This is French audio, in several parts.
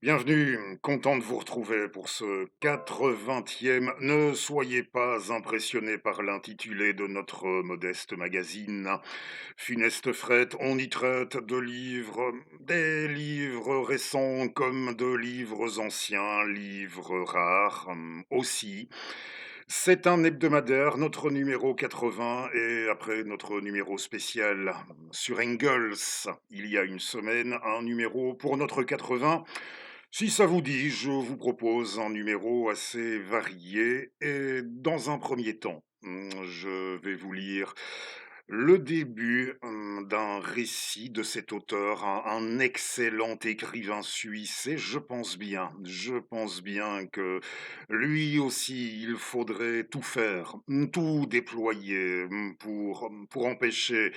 Bienvenue, content de vous retrouver pour ce 80e. Ne soyez pas impressionnés par l'intitulé de notre modeste magazine. Funeste fret, on y traite de livres, des livres récents comme de livres anciens, livres rares aussi. C'est un hebdomadaire, notre numéro 80 et après notre numéro spécial sur Engels, il y a une semaine, un numéro pour notre 80. Si ça vous dit, je vous propose un numéro assez varié et dans un premier temps, je vais vous lire le début d'un récit de cet auteur, un excellent écrivain suisse et je pense bien que lui aussi, il faudrait tout faire, tout déployer pour empêcher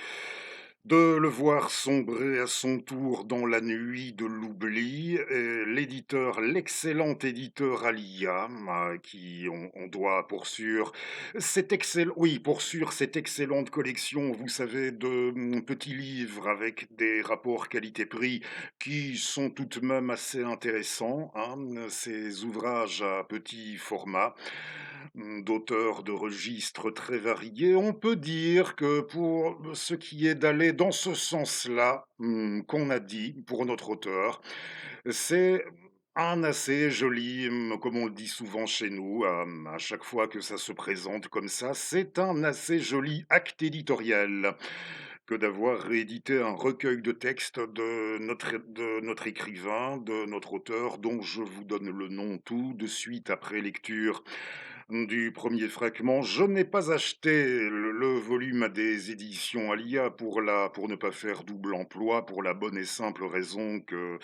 de le voir sombrer à son tour dans la nuit de l'oubli. Et l'excellent éditeur Alia, à qui on doit pour sûr cette excellente collection, vous savez, de petits livres avec des rapports qualité-prix qui sont tout de même assez intéressants, hein, ces ouvrages à petit format, d'auteurs de registres très variés. On peut dire que pour ce qui est d'aller dans ce sens-là, qu'on a dit pour notre auteur, c'est un assez joli, comme on le dit souvent chez nous, à chaque fois que ça se présente comme ça, c'est un assez joli acte éditorial que d'avoir réédité un recueil de textes de notre écrivain, de notre auteur, dont je vous donne le nom tout de suite après lecture du premier fragment. Je n'ai pas acheté le volume à des éditions Alia pour ne pas faire double emploi, pour la bonne et simple raison que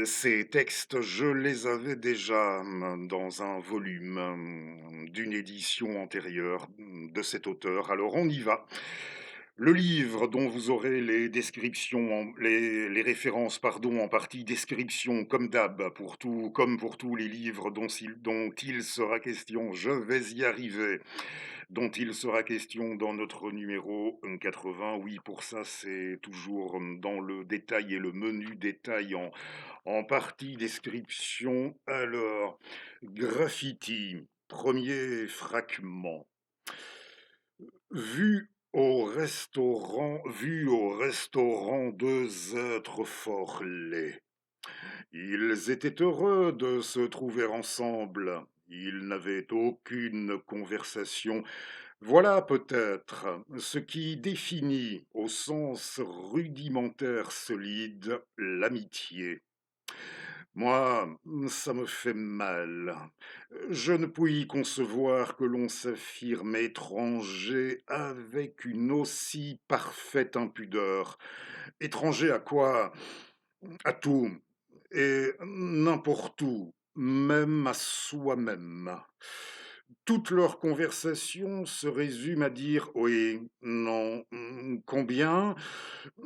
ces textes, je les avais déjà dans un volume d'une édition antérieure de cet auteur. Alors on y va. Le livre dont vous aurez les descriptions, les références, pardon, en partie description, comme d'hab, comme pour tous les livres dont il sera question, je vais y arriver, dont il sera question dans notre numéro 80. Oui, pour ça, c'est toujours dans le détail et le menu détail en partie description. Alors, graffiti, premier fragment. Vu au restaurant, deux êtres fort laids. Ils étaient heureux de se trouver ensemble. Ils n'avaient aucune conversation. Voilà peut-être ce qui définit, au sens rudimentaire solide, l'amitié. Moi, ça me fait mal. Je ne puis concevoir que l'on s'affirme étranger avec une aussi parfaite impudeur. Étranger à quoi? À tout et n'importe où, même à soi-même. Toute leur conversation se résume à dire oui, non, combien,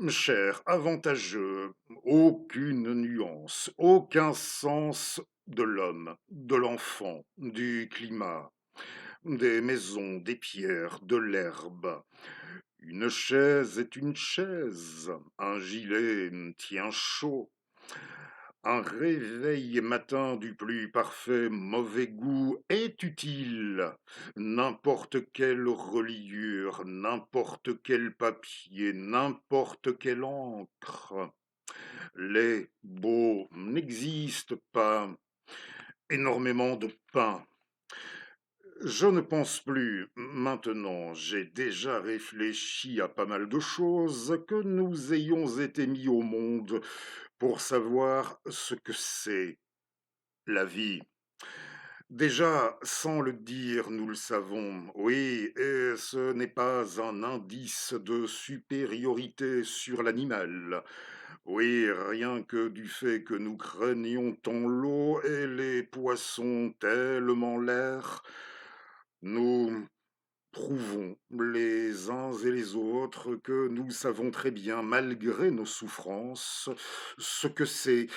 cher, avantageux, aucune nuance, aucun sens de l'homme, de l'enfant, du climat, des maisons, des pierres, de l'herbe. Une chaise est une chaise, un gilet tient chaud. Un réveil matin du plus parfait mauvais goût est utile. N'importe quelle reliure, n'importe quel papier, n'importe quelle encre. Les beaux n'existent pas. Énormément de pain. Je ne pense plus, maintenant j'ai déjà réfléchi à pas mal de choses, que nous ayons été mis au monde pour savoir ce que c'est la vie. Déjà, sans le dire, nous le savons, oui, et ce n'est pas un indice de supériorité sur l'animal. Oui, rien que du fait que nous craignons tant l'eau et les poissons tellement l'air, nous prouvons les uns et les autres que nous savons très bien, malgré nos souffrances, ce que c'est,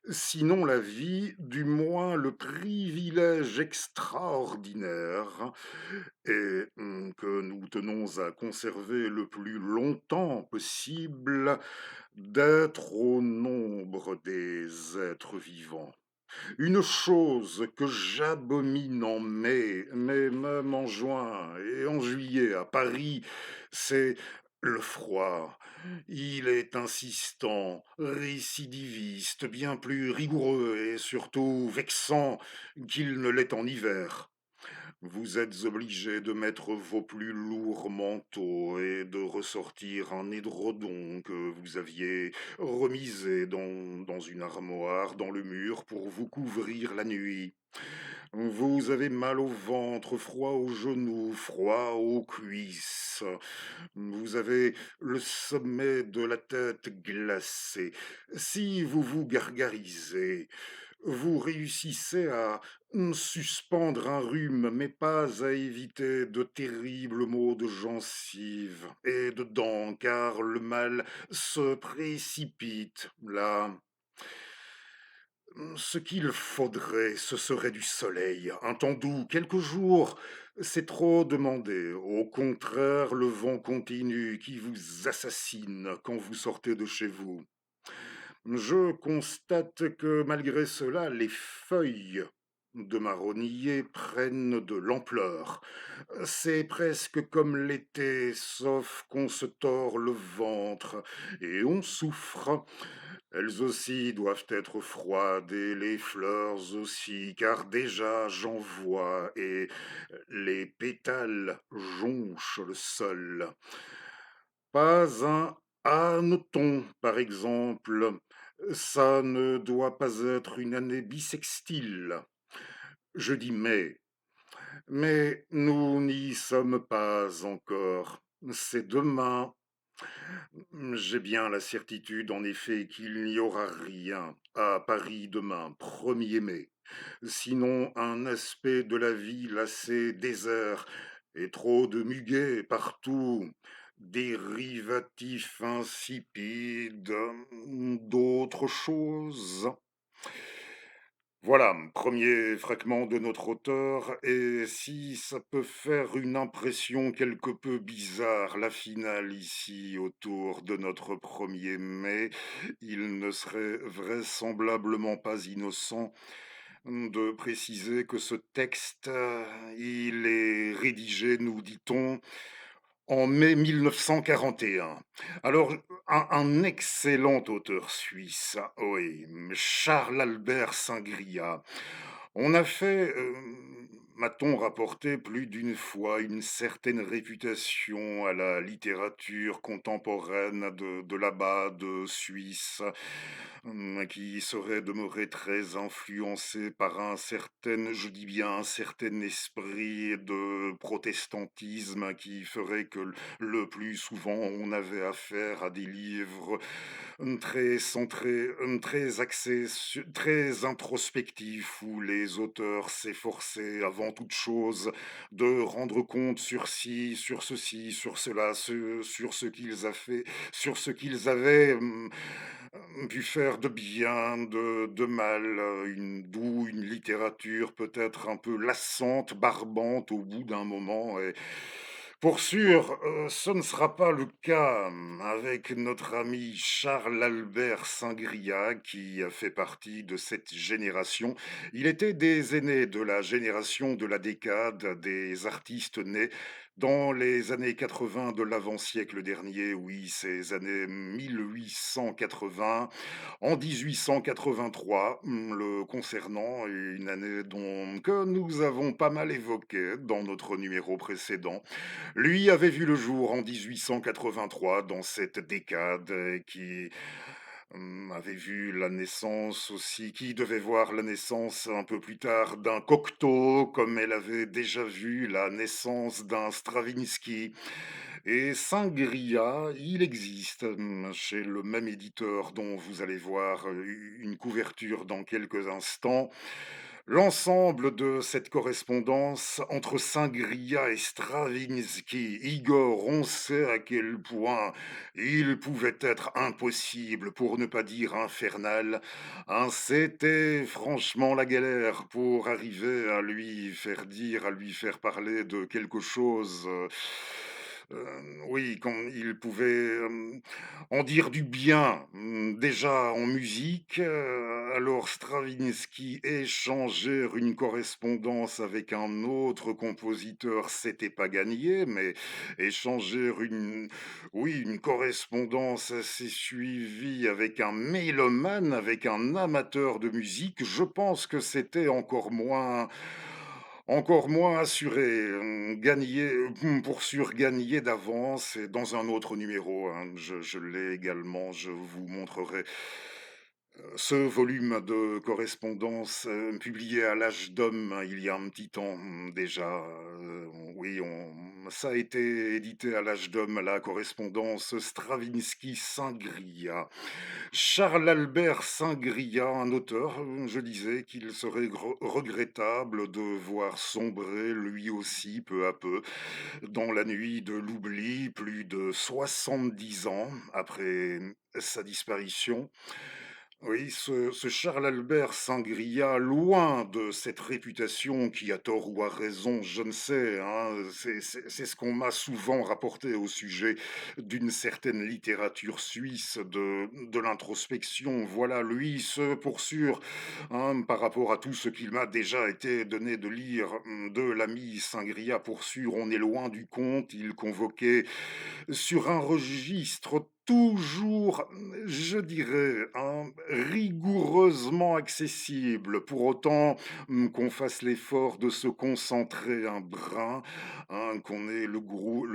sinon la vie, du moins le privilège extraordinaire, et que nous tenons à conserver le plus longtemps possible, d'être au nombre des êtres vivants. Une chose que j'abomine en mai, mais même en juin et en juillet à Paris, c'est le froid. Il est insistant, récidiviste, bien plus rigoureux et surtout vexant qu'il ne l'est en hiver. Vous êtes obligé de mettre vos plus lourds manteaux et de ressortir un édredon que vous aviez remisé dans une armoire dans le mur pour vous couvrir la nuit. Vous avez mal au ventre, froid aux genoux, froid aux cuisses. Vous avez le sommet de la tête glacé. Si vous vous gargarisez, vous réussissez à suspendre un rhume, mais pas à éviter de terribles maux de gencives et de dents, car le mal se précipite là. Ce qu'il faudrait, ce serait du soleil, un temps doux, quelques jours. C'est trop demandé. Au contraire, le vent continu qui vous assassine quand vous sortez de chez vous. Je constate que malgré cela, les feuilles de marronnier prennent de l'ampleur. C'est presque comme l'été, sauf qu'on se tord le ventre et on souffre. Elles aussi doivent être froides et les fleurs aussi, car déjà j'en vois et les pétales jonchent le sol. Pas un hanneton, par exemple. Ça ne doit pas être une année bissextile. Je dis mais nous n'y sommes pas encore. C'est demain. J'ai bien la certitude, en effet, qu'il n'y aura rien à Paris demain, 1er mai. Sinon un aspect de la ville assez désert et trop de muguet partout, dérivatifs insipides, d'autres choses. Voilà, premier fragment de notre auteur, et si ça peut faire une impression quelque peu bizarre, la finale ici autour de notre 1er mai, il ne serait vraisemblablement pas innocent de préciser que ce texte, il est rédigé, nous dit-on, en mai 1941. Alors, un excellent auteur suisse, oui, Charles Albert Singria. On a fait, m'a-t-on rapporté plus d'une fois, une certaine réputation à la littérature contemporaine de là-bas, de Suisse, qui serait demeurée très influencée par un certain, je dis bien un certain esprit de protestantisme qui ferait que le plus souvent on avait affaire à des livres très centrés, très axés, très introspectifs, où les auteurs s'efforçaient avant toute chose de rendre compte sur ci, sur ceci, sur cela, sur ce qu'ils avaient fait, sur ce qu'ils avaient pu faire de bien, de mal, d'où une littérature peut-être un peu lassante, barbante au bout d'un moment. Et pour sûr, ce ne sera pas le cas avec notre ami Charles-Albert Singria, qui a fait partie de cette génération. Il était des aînés de la génération de la décade, des artistes nés dans les années 80 de l'avant-siècle dernier, oui, ces années 1880, en 1883, le concernant, une année que nous avons pas mal évoquée dans notre numéro précédent. Lui avait vu le jour en 1883 dans cette décade qui avait vu la naissance aussi, qui devait voir la naissance un peu plus tard d'un Cocteau, comme elle avait déjà vu la naissance d'un Stravinsky. Et Singria, il existe chez le même éditeur dont vous allez voir une couverture dans quelques instants. L'ensemble de cette correspondance entre Singria et Stravinsky, Igor, on sait à quel point il pouvait être impossible, pour ne pas dire infernal. Hein, c'était franchement la galère pour arriver à lui faire dire, à lui faire parler de quelque chose Oui, quand il pouvait, en dire du bien, déjà en musique, alors Stravinsky échanger une correspondance avec un autre compositeur, c'était pas gagné, mais échanger une correspondance assez suivie avec un mélomane, avec un amateur de musique, je pense que c'était encore moins assuré, gagné, pour sûr gagné d'avance et dans un autre numéro, hein, je l'ai également, je vous montrerai, ce volume de correspondance, publié à l'Âge d'Homme, hein, il y a un petit temps, déjà, oui, on ça a été édité à l'Âge d'Homme, la correspondance Stravinsky-Singria. Charles Albert Singria, un auteur, je disais qu'il serait regrettable de voir sombrer lui aussi peu à peu dans la nuit de l'oubli, plus de 70 ans après sa disparition. Oui, ce Charles Albert Sangria, loin de cette réputation qui, a tort ou a raison, je ne sais, hein, c'est ce qu'on m'a souvent rapporté au sujet d'une certaine littérature suisse, de l'introspection. Voilà, lui, ce pour sûr, hein, par rapport à tout ce qu'il m'a déjà été donné de lire, de l'ami Sangria, pour sûr, on est loin du compte. Il convoquait sur un registre toujours, je dirais, hein, rigoureusement accessible, pour autant, qu'on fasse l'effort de se concentrer un brin, hein, qu'on ait le goût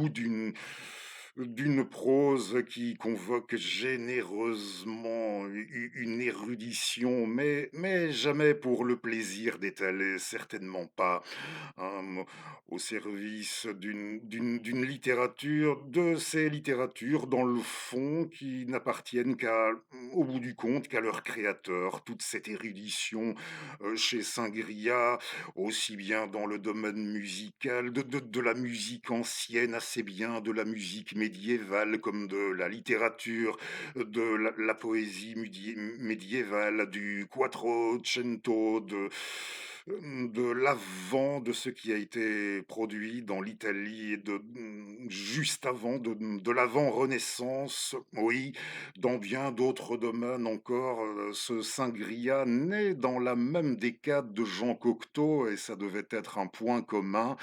d'une prose qui convoque généreusement une érudition, mais jamais pour le plaisir d'étaler, certainement pas, hein, au service d'une littérature, de ces littératures dans le fond qui n'appartiennent au bout du compte, qu'à leur créateur. Toute cette érudition chez Singria, aussi bien dans le domaine musical, de la musique ancienne assez bien, de la musique médiévale comme de la littérature, de la poésie médiévale, du Quattrocento, de l'avant, de ce qui a été produit dans l'Italie, juste avant, de l'avant-Renaissance, oui, dans bien d'autres domaines encore. Ce Saint-Gria naît dans la même décade de Jean Cocteau, et ça devait être un point commun.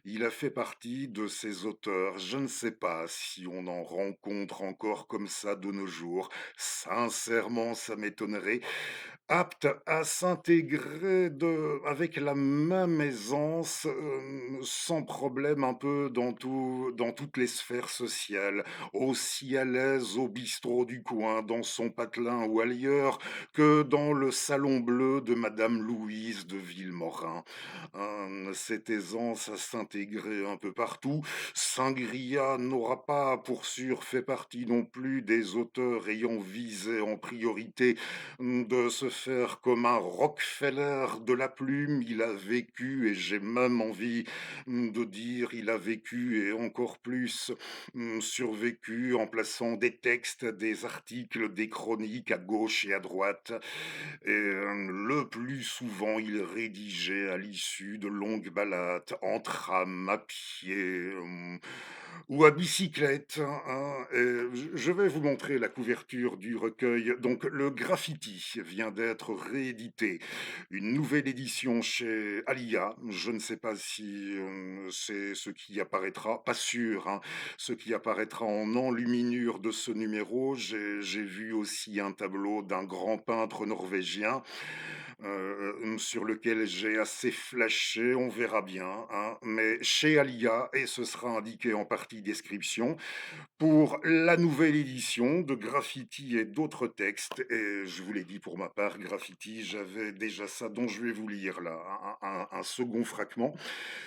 Il a fait partie de ces auteurs, je ne sais pas si on en rencontre encore comme ça de nos jours. Sincèrement, ça m'étonnerait. Apte à s'intégrer avec la même aisance, sans problème un peu dans toutes les sphères sociales, aussi à l'aise au bistrot du coin, dans son patelin ou ailleurs, que dans le salon bleu de madame Louise de Vilmorin. Cette aisance à s'intégrer un peu partout. Sangria n'aura pas, pour sûr, fait partie non plus des auteurs ayant visé en priorité de se faire comme un Rockefeller de la plume. Il a vécu, et j'ai même envie de dire, il a vécu et encore plus survécu en plaçant des textes, des articles, des chroniques à gauche et à droite. Et le plus souvent, il rédigeait à l'issue de longues balades en tram, à pied, ou à bicyclette, hein. Et je vais vous montrer la couverture du recueil. Donc, le Graffiti vient d'être réédité. Une nouvelle édition chez Alia. Je ne sais pas si c'est ce qui apparaîtra, pas sûr, hein, ce qui apparaîtra en enluminure de ce numéro. J'ai vu aussi un tableau d'un grand peintre norvégien sur lequel j'ai assez flashé, on verra bien, hein, mais chez Alia, et ce sera indiqué en partie description, pour la nouvelle édition de Graffiti et d'autres textes. Et je vous l'ai dit, pour ma part, Graffiti, j'avais déjà ça dont je vais vous lire là, un second fragment.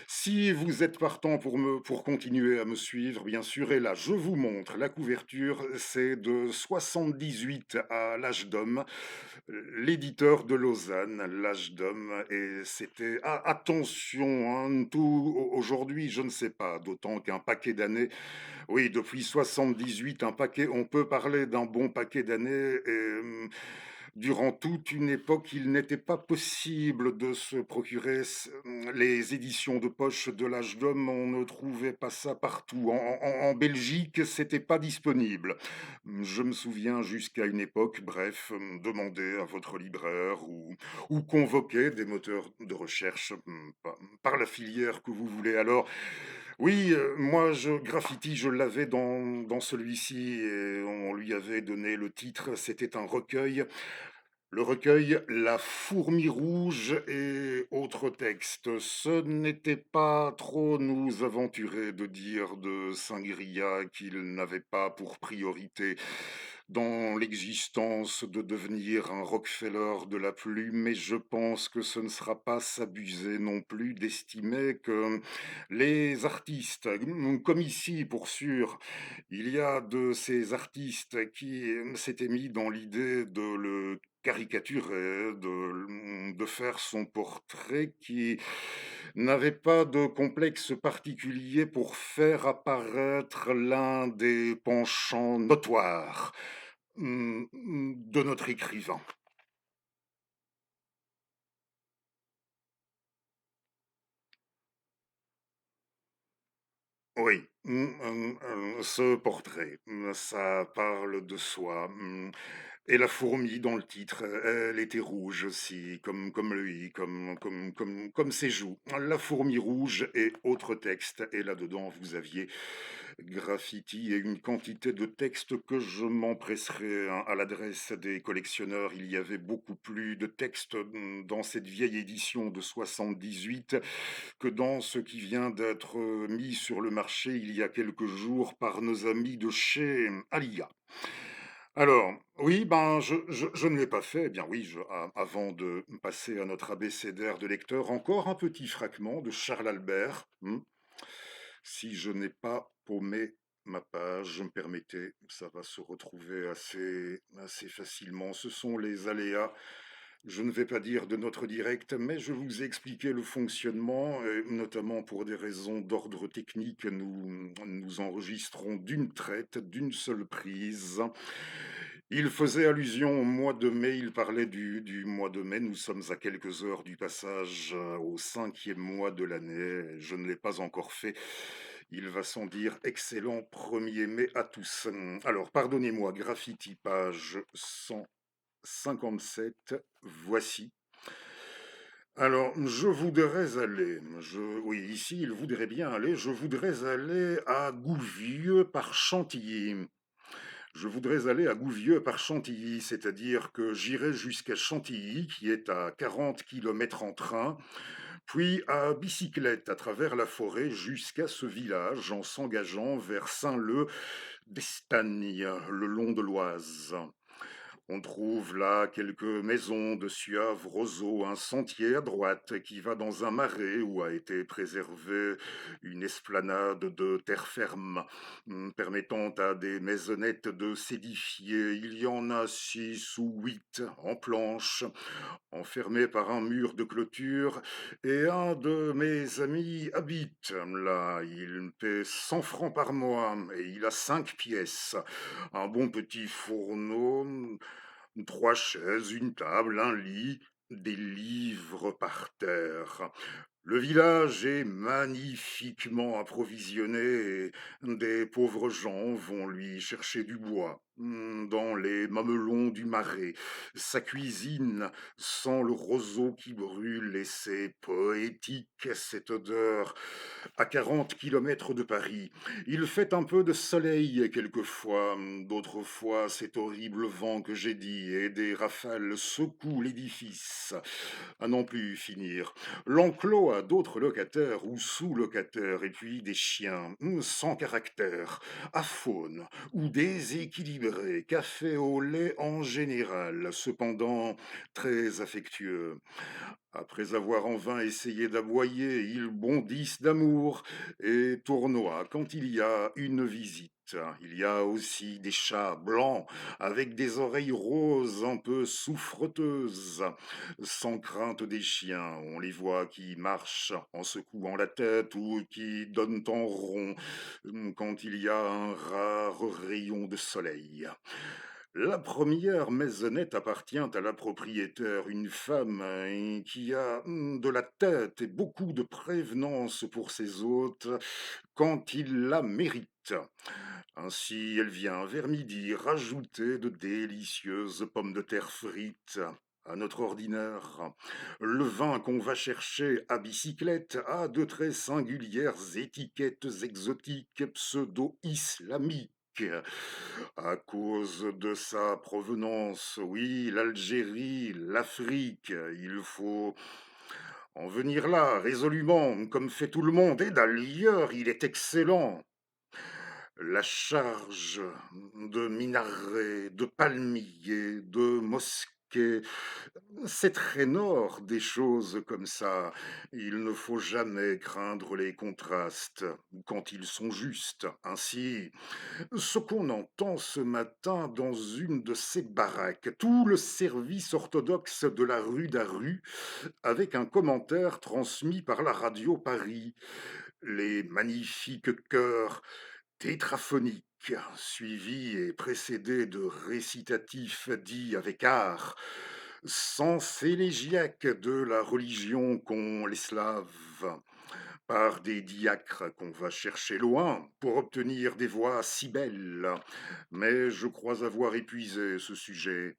Si vous êtes partant pour continuer à me suivre, bien sûr, et là, je vous montre la couverture, c'est de 78 à l'Âge d'Homme, l'éditeur de Lausanne, l'Âge d'Homme, et c'était, ah, attention, hein, aujourd'hui, je ne sais pas, d'autant qu'un paquet d'années, oui, depuis 78, un paquet, on peut parler d'un bon paquet d'années, Durant toute une époque, il n'était pas possible de se procurer les éditions de poche de l'Âge d'Homme. On ne trouvait pas ça partout. En Belgique, c'était pas disponible. Je me souviens jusqu'à une époque, bref, demander à votre libraire ou convoquer des moteurs de recherche par la filière que vous voulez. Alors, oui, moi, Graffiti, je l'avais dans celui-ci et on lui avait donné le titre. C'était un recueil, le recueil La fourmi rouge et autres textes. Ce n'était pas trop nous aventurer de dire de Saint-Gria qu'il n'avait pas pour priorité dans l'existence de devenir un Rockefeller de la plume, mais je pense que ce ne sera pas s'abuser non plus d'estimer que les artistes, comme ici pour sûr, il y a de ces artistes qui s'étaient mis dans l'idée de le caricaturer, de faire son portrait, qui n'avait pas de complexe particulier pour faire apparaître l'un des penchants notoires de notre écrivain. Oui, ce portrait, ça parle de soi. Et la fourmi dans le titre, elle était rouge aussi, comme lui, comme ses joues. La fourmi rouge et autres textes. Et là-dedans, vous aviez graffiti et une quantité de textes que je m'empresserai à l'adresse des collectionneurs. Il y avait beaucoup plus de textes dans cette vieille édition de 78 que dans ce qui vient d'être mis sur le marché il y a quelques jours par nos amis de chez Alia. Alors, oui, ben, je ne l'ai pas fait. Eh bien oui, avant de passer à notre abécédaire de lecteurs, encore un petit fragment de Charles Albert. Si je n'ai pas paumé ma page, je me permettais, ça va se retrouver assez facilement. Ce sont les aléas, je ne vais pas dire de notre direct, mais je vous ai expliqué le fonctionnement, et notamment pour des raisons d'ordre technique, nous enregistrons d'une traite, d'une seule prise. Il faisait allusion au mois de mai, il parlait du mois de mai. Nous sommes à quelques heures du passage au cinquième mois de l'année. Je ne l'ai pas encore fait. Il va sans dire excellent 1er mai à tous. Alors, pardonnez-moi, graffiti, page 157. Voici. Alors, je voudrais aller, oui, ici, il voudrait bien aller, je voudrais aller à Gouvieux par Chantilly. Je voudrais aller à Gouvieux par Chantilly, c'est-à-dire que j'irai jusqu'à Chantilly, qui est à 40 kilomètres en train, puis à bicyclette à travers la forêt jusqu'à ce village en s'engageant vers Saint-Leu d'Estagne, le long de l'Oise. On trouve là quelques maisons de suaves roseaux, un sentier à droite qui va dans un marais où a été préservée une esplanade de terre ferme, permettant à des maisonnettes de s'édifier. Il y en a 6 ou 8 en planches, enfermées par un mur de clôture, et un de mes amis habite là. Il paie 100 francs par mois et il a 5 pièces, un bon petit fourneau, 3 chaises, une table, un lit, des livres par terre. Le village est magnifiquement approvisionné et des pauvres gens vont lui chercher du bois dans les mamelons du marais. Sa cuisine sent le roseau qui brûle et c'est poétique cette odeur. À 40 kilomètres de Paris, il fait un peu de soleil quelquefois, d'autres fois cet horrible vent que j'ai dit et des rafales secouent l'édifice à n'en plus finir. L'enclos a d'autres locataires ou sous-locataires et puis des chiens sans caractère, à faune ou déséquilibrés, café au lait en général, cependant très affectueux. Après avoir en vain essayé d'aboyer, ils bondissent d'amour et tournoient quand il y a une visite. Il y a aussi des chats blancs avec des oreilles roses un peu souffreteuses, sans crainte des chiens. On les voit qui marchent en secouant la tête ou qui donnent en rond quand il y a un rare rayon de soleil. La première maisonnette appartient à la propriétaire, une femme qui a de la tête et beaucoup de prévenance pour ses hôtes quand ils la méritent. Ainsi, elle vient vers midi rajouter de délicieuses pommes de terre frites à notre ordinaire. Le vin qu'on va chercher à bicyclette a de très singulières étiquettes exotiques pseudo-islamiques. À cause de sa provenance, oui, l'Algérie, l'Afrique, il faut en venir là résolument, comme fait tout le monde. Et d'ailleurs, il est excellent. La charge de minarets, de palmiers, de mosquées, c'est très nord des choses comme ça. Il ne faut jamais craindre les contrastes quand ils sont justes. Ainsi, ce qu'on entend ce matin dans une de ces baraques, tout le service orthodoxe de la rue d'Aru, avec un commentaire transmis par la radio Paris. Les magnifiques chœurs tétraphoniques, suivis et précédés de récitatifs dits avec art, sens élégiaques de la religion qu'ont les Slaves, par des diacres qu'on va chercher loin pour obtenir des voix si belles. Mais je crois avoir épuisé ce sujet.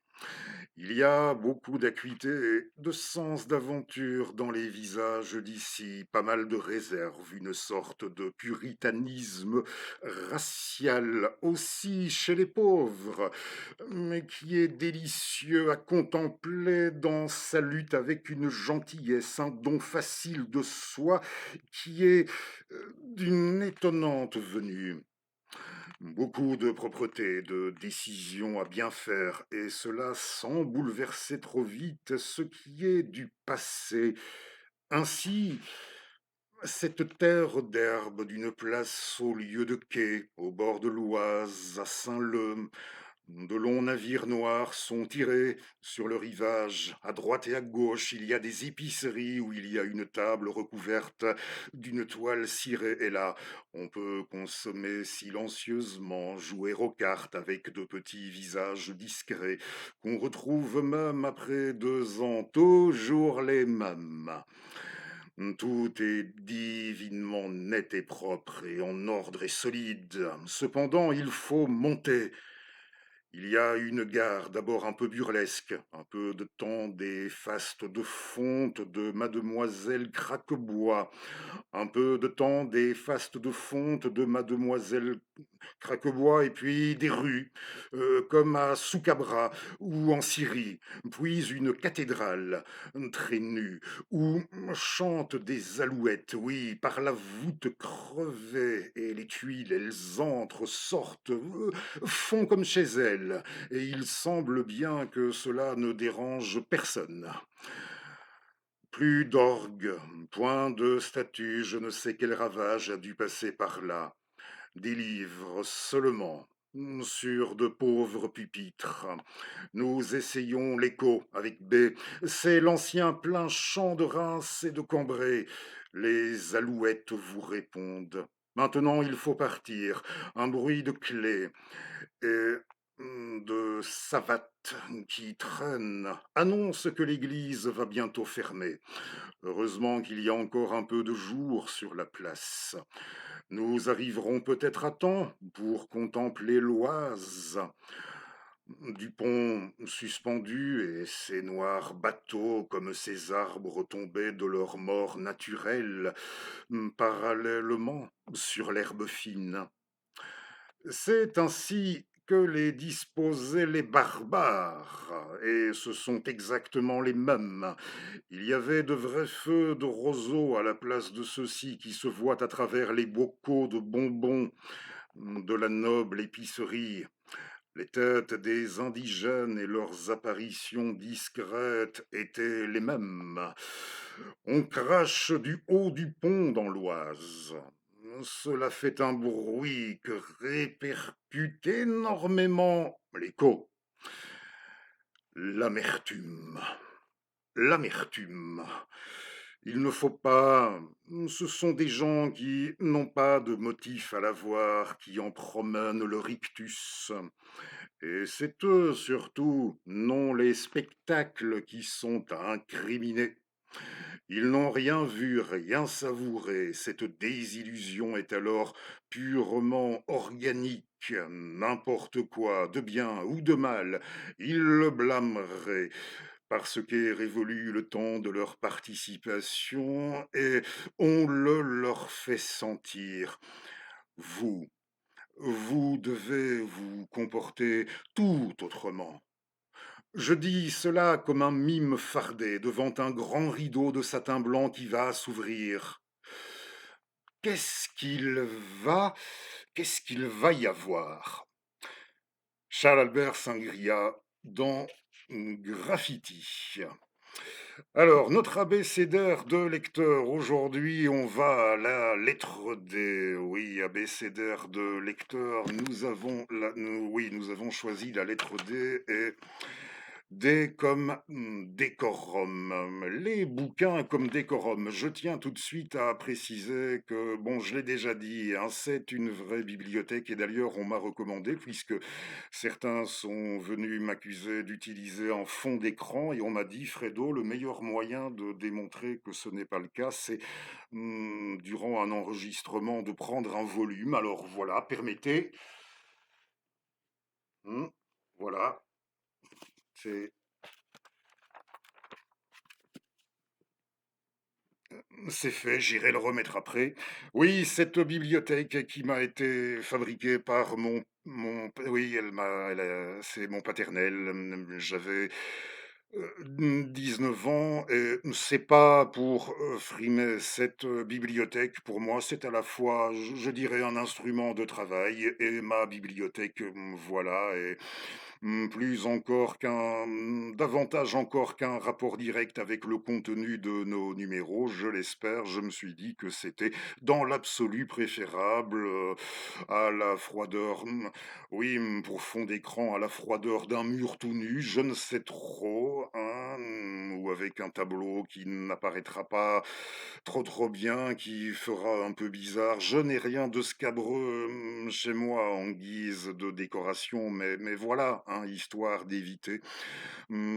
Il y a beaucoup d'acuité et de sens d'aventure dans les visages d'ici, pas mal de réserve, une sorte de puritanisme racial aussi chez les pauvres, mais qui est délicieux à contempler dans sa lutte avec une gentillesse, un don facile de soi qui est d'une étonnante venue. Beaucoup de propreté, de décision à bien faire, et cela sans bouleverser trop vite ce qui est du passé. Ainsi, cette terre d'herbe d'une place au lieu de quai, au bord de l'Oise, à Saint-Leu, de longs navires noirs sont tirés sur le rivage. À droite et à gauche, il y a des épiceries où il y a une table recouverte d'une toile cirée. Et là, on peut consommer silencieusement, jouer aux cartes avec de petits visages discrets qu'on retrouve même après 2 ans, toujours les mêmes. Tout est divinement net et propre et en ordre et solide. Cependant, il faut monter. Il y a une gare, d'abord un peu burlesque, un peu de temps des fastes de fonte de Mademoiselle Craquebois, un peu de temps des fastes de fonte de Mademoiselle Craquebois, et puis des rues, comme à Soukabra ou en Syrie, puis une cathédrale très nue, où chantent des alouettes, oui, par la voûte crevée, et les tuiles, elles entrent, sortent, font comme chez elles, et il semble bien que cela ne dérange personne. Plus d'orgue, point de statue, je ne sais quel ravage a dû passer par là. Des livres seulement, sur de pauvres pupitres. Nous essayons l'écho avec B. C'est l'ancien plein champ de Reims et de Cambrai. Les alouettes vous répondent. Maintenant, il faut partir. Un bruit de clé et de savates qui traînent annonce que l'église va bientôt fermer. Heureusement qu'il y a encore un peu de jour sur la place. Nous arriverons peut-être à temps pour contempler l'Oise du pont suspendu et ces noirs bateaux comme ces arbres tombés de leur mort naturelle parallèlement sur l'herbe fine. C'est ainsi que les disposaient les barbares, et ce sont exactement les mêmes. Il y avait de vrais feux de roseaux à la place de ceux-ci qui se voient à travers les bocaux de bonbons de la noble épicerie. Les têtes des indigènes et leurs apparitions discrètes étaient les mêmes. On crache du haut du pont dans l'Oise. Cela fait un bruit que répercute énormément l'écho. L'amertume. L'amertume. Il ne faut pas. Ce sont des gens qui n'ont pas de motif à l'avoir, qui en promènent le rictus. Et c'est eux surtout, non les spectacles, qui sont à incriminer. Ils n'ont rien vu, rien savouré. Cette désillusion est alors purement organique. N'importe quoi, de bien ou de mal, ils le blâmeraient parce qu'est révolu le temps de leur participation et on le leur fait sentir. Vous, vous devez vous comporter tout autrement. Je dis cela comme un mime fardé devant un grand rideau de satin blanc qui va s'ouvrir. Qu'est-ce qu'il va, qu'est-ce qu'il va y avoir? Charles-Albert Sangria dans Graffiti. Alors, notre abécédaire de lecteur, aujourd'hui, on va à la lettre D. Oui, abécédaire de lecteur, nous avons choisi la lettre D et D comme décorum. Les bouquins comme décorum. Je tiens tout de suite à préciser que, bon, je l'ai déjà dit, hein, c'est une vraie bibliothèque et d'ailleurs on m'a recommandé, puisque certains sont venus m'accuser d'utiliser un fond d'écran et on m'a dit, Fredo, le meilleur moyen de démontrer que ce n'est pas le cas, c'est durant un enregistrement de prendre un volume. Alors voilà, permettez. Hmm, voilà, c'est C'est fait, j'irai le remettre après. Oui, cette bibliothèque qui m'a été fabriquée par oui, c'est mon paternel. J'avais 19 ans et c'est pas pour frimer cette bibliothèque. Pour moi, c'est à la fois, je dirais, un instrument de travail et ma bibliothèque, voilà. Et davantage encore qu'un rapport direct avec le contenu de nos numéros, je l'espère, je me suis dit que c'était dans l'absolu préférable à la froideur, oui, pour fond d'écran, à la froideur d'un mur tout nu, je ne sais trop, hein, ou avec un tableau qui n'apparaîtra pas trop bien, qui fera un peu bizarre. Je n'ai rien de scabreux chez moi en guise de décoration, mais voilà, hein, histoire d'éviter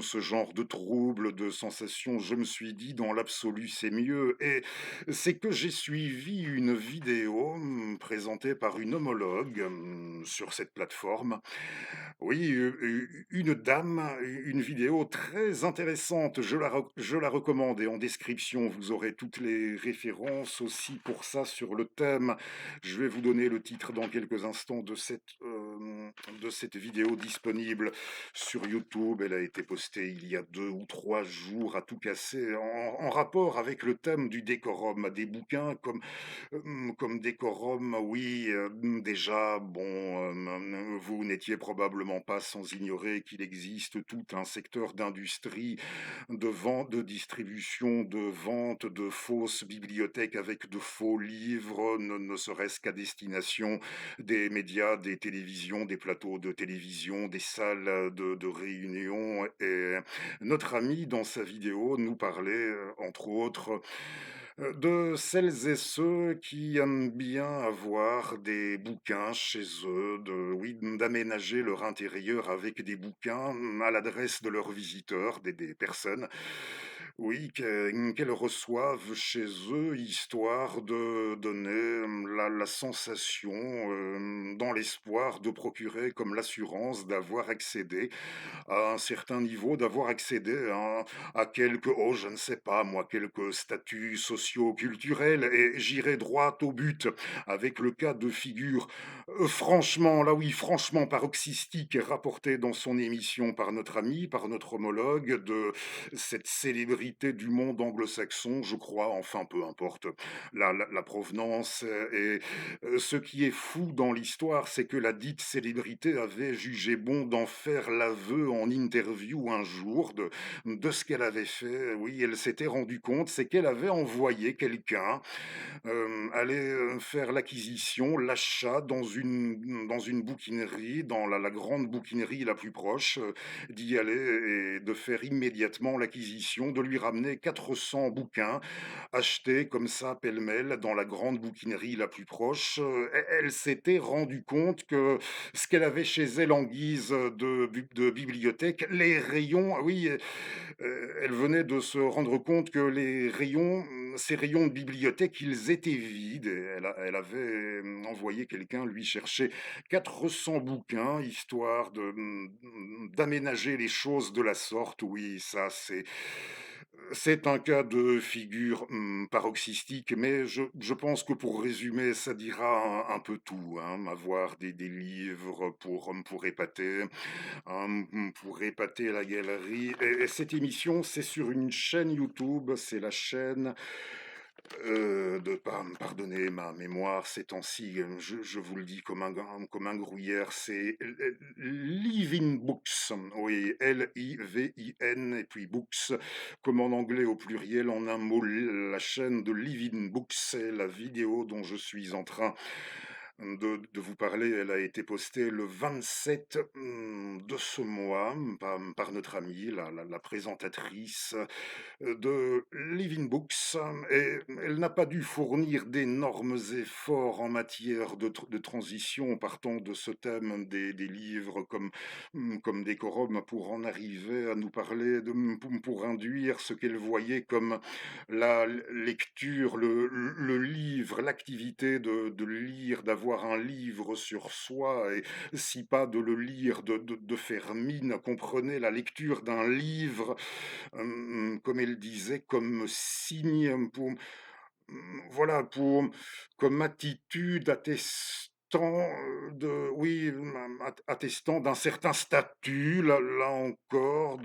ce genre de troubles, de sensations. Je me suis dit, dans l'absolu, c'est mieux. Et c'est que j'ai suivi une vidéo présentée par une homologue sur cette plateforme. Oui, une dame, une vidéo très intéressante. Je la recommande et en description, vous aurez toutes les références aussi pour ça sur le thème. Je vais vous donner le titre dans quelques instants de cette vidéo disponible sur YouTube. Elle a été postée il y a 2 ou 3 jours à tout casser en rapport avec le thème du décorum, des bouquins comme décorum, oui, déjà, bon, vous n'étiez probablement pas sans ignorer qu'il existe tout un secteur d'industrie, de vente, de distribution, de vente de fausses bibliothèques avec de faux livres, ne serait-ce qu'à destination des médias, des télévisions, des plateaux de télévision, des salles de réunion. Et notre ami, dans sa vidéo, nous parlait, entre autres, de celles et ceux qui aiment bien avoir des bouquins chez eux, oui, d'aménager leur intérieur avec des bouquins à l'adresse de leurs visiteurs, des personnes, oui, qu'elles reçoivent chez eux, histoire de donner la sensation, dans l'espoir de procurer comme l'assurance d'avoir accédé à un certain niveau, d'avoir accédé à quelques, oh, je ne sais pas moi, quelques statuts socio-culturels, et j'irai droit au but avec le cas de figure franchement, là oui, franchement paroxystique, rapporté dans son émission par notre ami, par notre homologue, de cette célébrité du monde anglo-saxon, je crois, enfin peu importe la provenance. Et ce qui est fou dans l'histoire, c'est que la dite célébrité avait jugé bon d'en faire l'aveu en interview un jour de ce qu'elle avait fait. Oui, elle s'était rendue compte, c'est qu'elle avait envoyé quelqu'un aller faire l'acquisition, l'achat dans une bouquinerie, dans la grande bouquinerie la plus proche, d'y aller et de faire immédiatement l'acquisition, de lui lui ramener 400 bouquins achetés comme ça pêle-mêle dans la grande bouquinerie la plus proche. Elle s'était rendue compte que ce qu'elle avait chez elle en guise de bibliothèque, les rayons, oui, elle venait de se rendre compte que les rayons, ces rayons de bibliothèque, ils étaient vides. Et elle avait envoyé quelqu'un lui chercher 400 bouquins, histoire d'aménager les choses de la sorte. Oui, ça, c'est un cas de figure paroxystique, mais je pense que pour résumer, ça dira un peu tout, hein, avoir des livres pour épater, pour épater la galerie. Et cette émission, c'est sur une chaîne YouTube, c'est la chaîne pardonnez ma mémoire ces temps-ci, je vous le dis comme un gruyère, c'est Living Books, oui, Livin, et puis Books, comme en anglais au pluriel, en un mot, la chaîne de Living Books, c'est la vidéo dont je suis en train de vous parler. Elle a été postée le 27 de ce mois par notre amie, la présentatrice de Living Books, et elle n'a pas dû fournir d'énormes efforts en matière de transition partant de ce thème des livres comme décorum pour en arriver à nous parler, pour induire ce qu'elle voyait comme la lecture, le livre, l'activité de lire, d'avoir un livre sur soi, et si pas de le lire, de faire mine, comprenez la lecture d'un livre comme elle disait, comme signe voilà, comme attitude attestant, de oui, attestant d'un certain statut, là encore,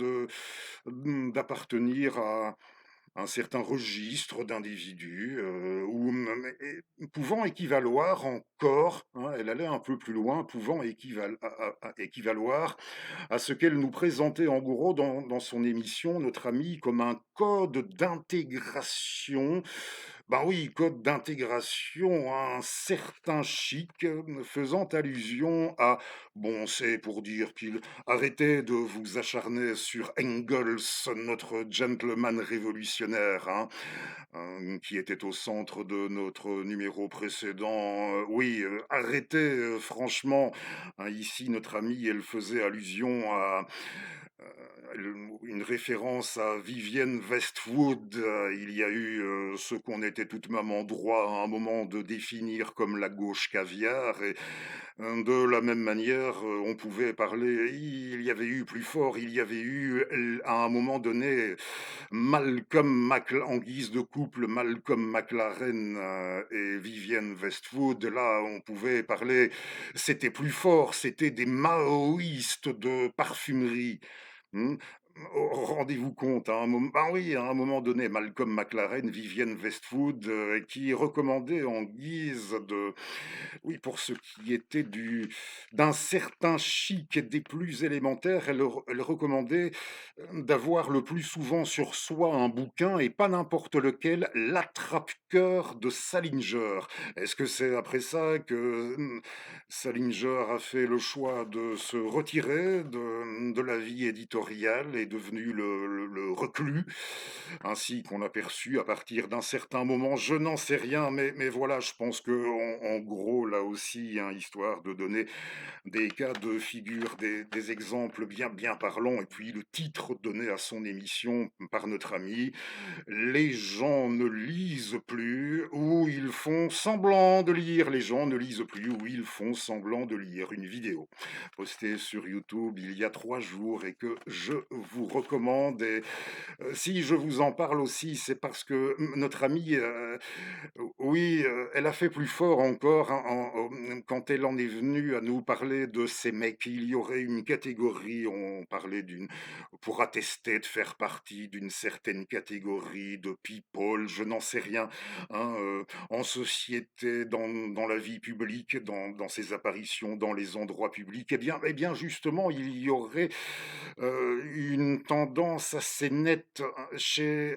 d'appartenir à un certain registre d'individus, ou même pouvant équivaloir encore, hein, elle allait un peu plus loin, pouvant équivaloir à ce qu'elle nous présentait en gros dans son émission, notre amie, comme un code d'intégration. Ben oui, code d'intégration, un certain chic, faisant allusion à, bon, c'est pour dire qu'il arrêtait de vous acharner sur Engels, notre gentleman révolutionnaire, hein, qui était au centre de notre numéro précédent. Oui, arrêtez, franchement. Hein, ici, notre amie, elle faisait allusion à une référence à Vivienne Westwood. Il y a eu ce qu'on était tout de même en droit à un moment de définir comme la gauche caviar. Et de la même manière, on pouvait parler, il y avait eu plus fort, il y avait eu à un moment donné en guise de couple, Malcolm McLaren et Vivienne Westwood. Là, on pouvait parler, c'était plus fort, c'était des maoïstes de parfumerie. Hmm. Rendez-vous compte, à un moment donné, Malcolm McLaren, Vivienne Westwood, qui recommandait en guise de, oui, pour ce qui était d'un certain chic des plus élémentaires, elle recommandait d'avoir le plus souvent sur soi un bouquin et pas n'importe lequel, l'attrape-cœur de Salinger. Est-ce que c'est après ça que Salinger a fait le choix de se retirer de la vie éditoriale, est devenu le reclus, ainsi qu'on a perçu à partir d'un certain moment? Je n'en sais rien, mais voilà, je pense que en gros, là aussi, hein, histoire de donner des cas de figure, des exemples bien parlants, et puis le titre donné à son émission par notre ami, les gens ne lisent plus ou ils font semblant de lire. Les gens ne lisent plus ou ils font semblant de lire. Une vidéo postée sur YouTube il y a 3 jours et que je vous recommande. Et si je vous en parle aussi, c'est parce que notre amie, oui, elle a fait plus fort encore, hein, quand elle en est venue à nous parler de ces mecs. Il y aurait une catégorie, on parlait pour attester de faire partie d'une certaine catégorie de people, je n'en sais rien, hein, en société, dans la vie publique, dans ses apparitions, dans les endroits publics. Eh bien justement, il y aurait une tendance assez nette chez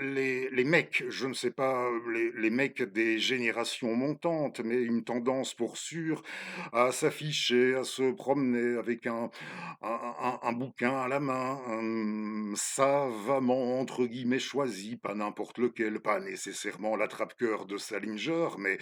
les mecs, je ne sais pas, les mecs des générations montantes, mais une tendance pour sûr à s'afficher, à se promener avec un bouquin à la main, savamment entre guillemets «choisi», pas n'importe lequel, pas nécessairement l'attrape-cœur de Salinger, mais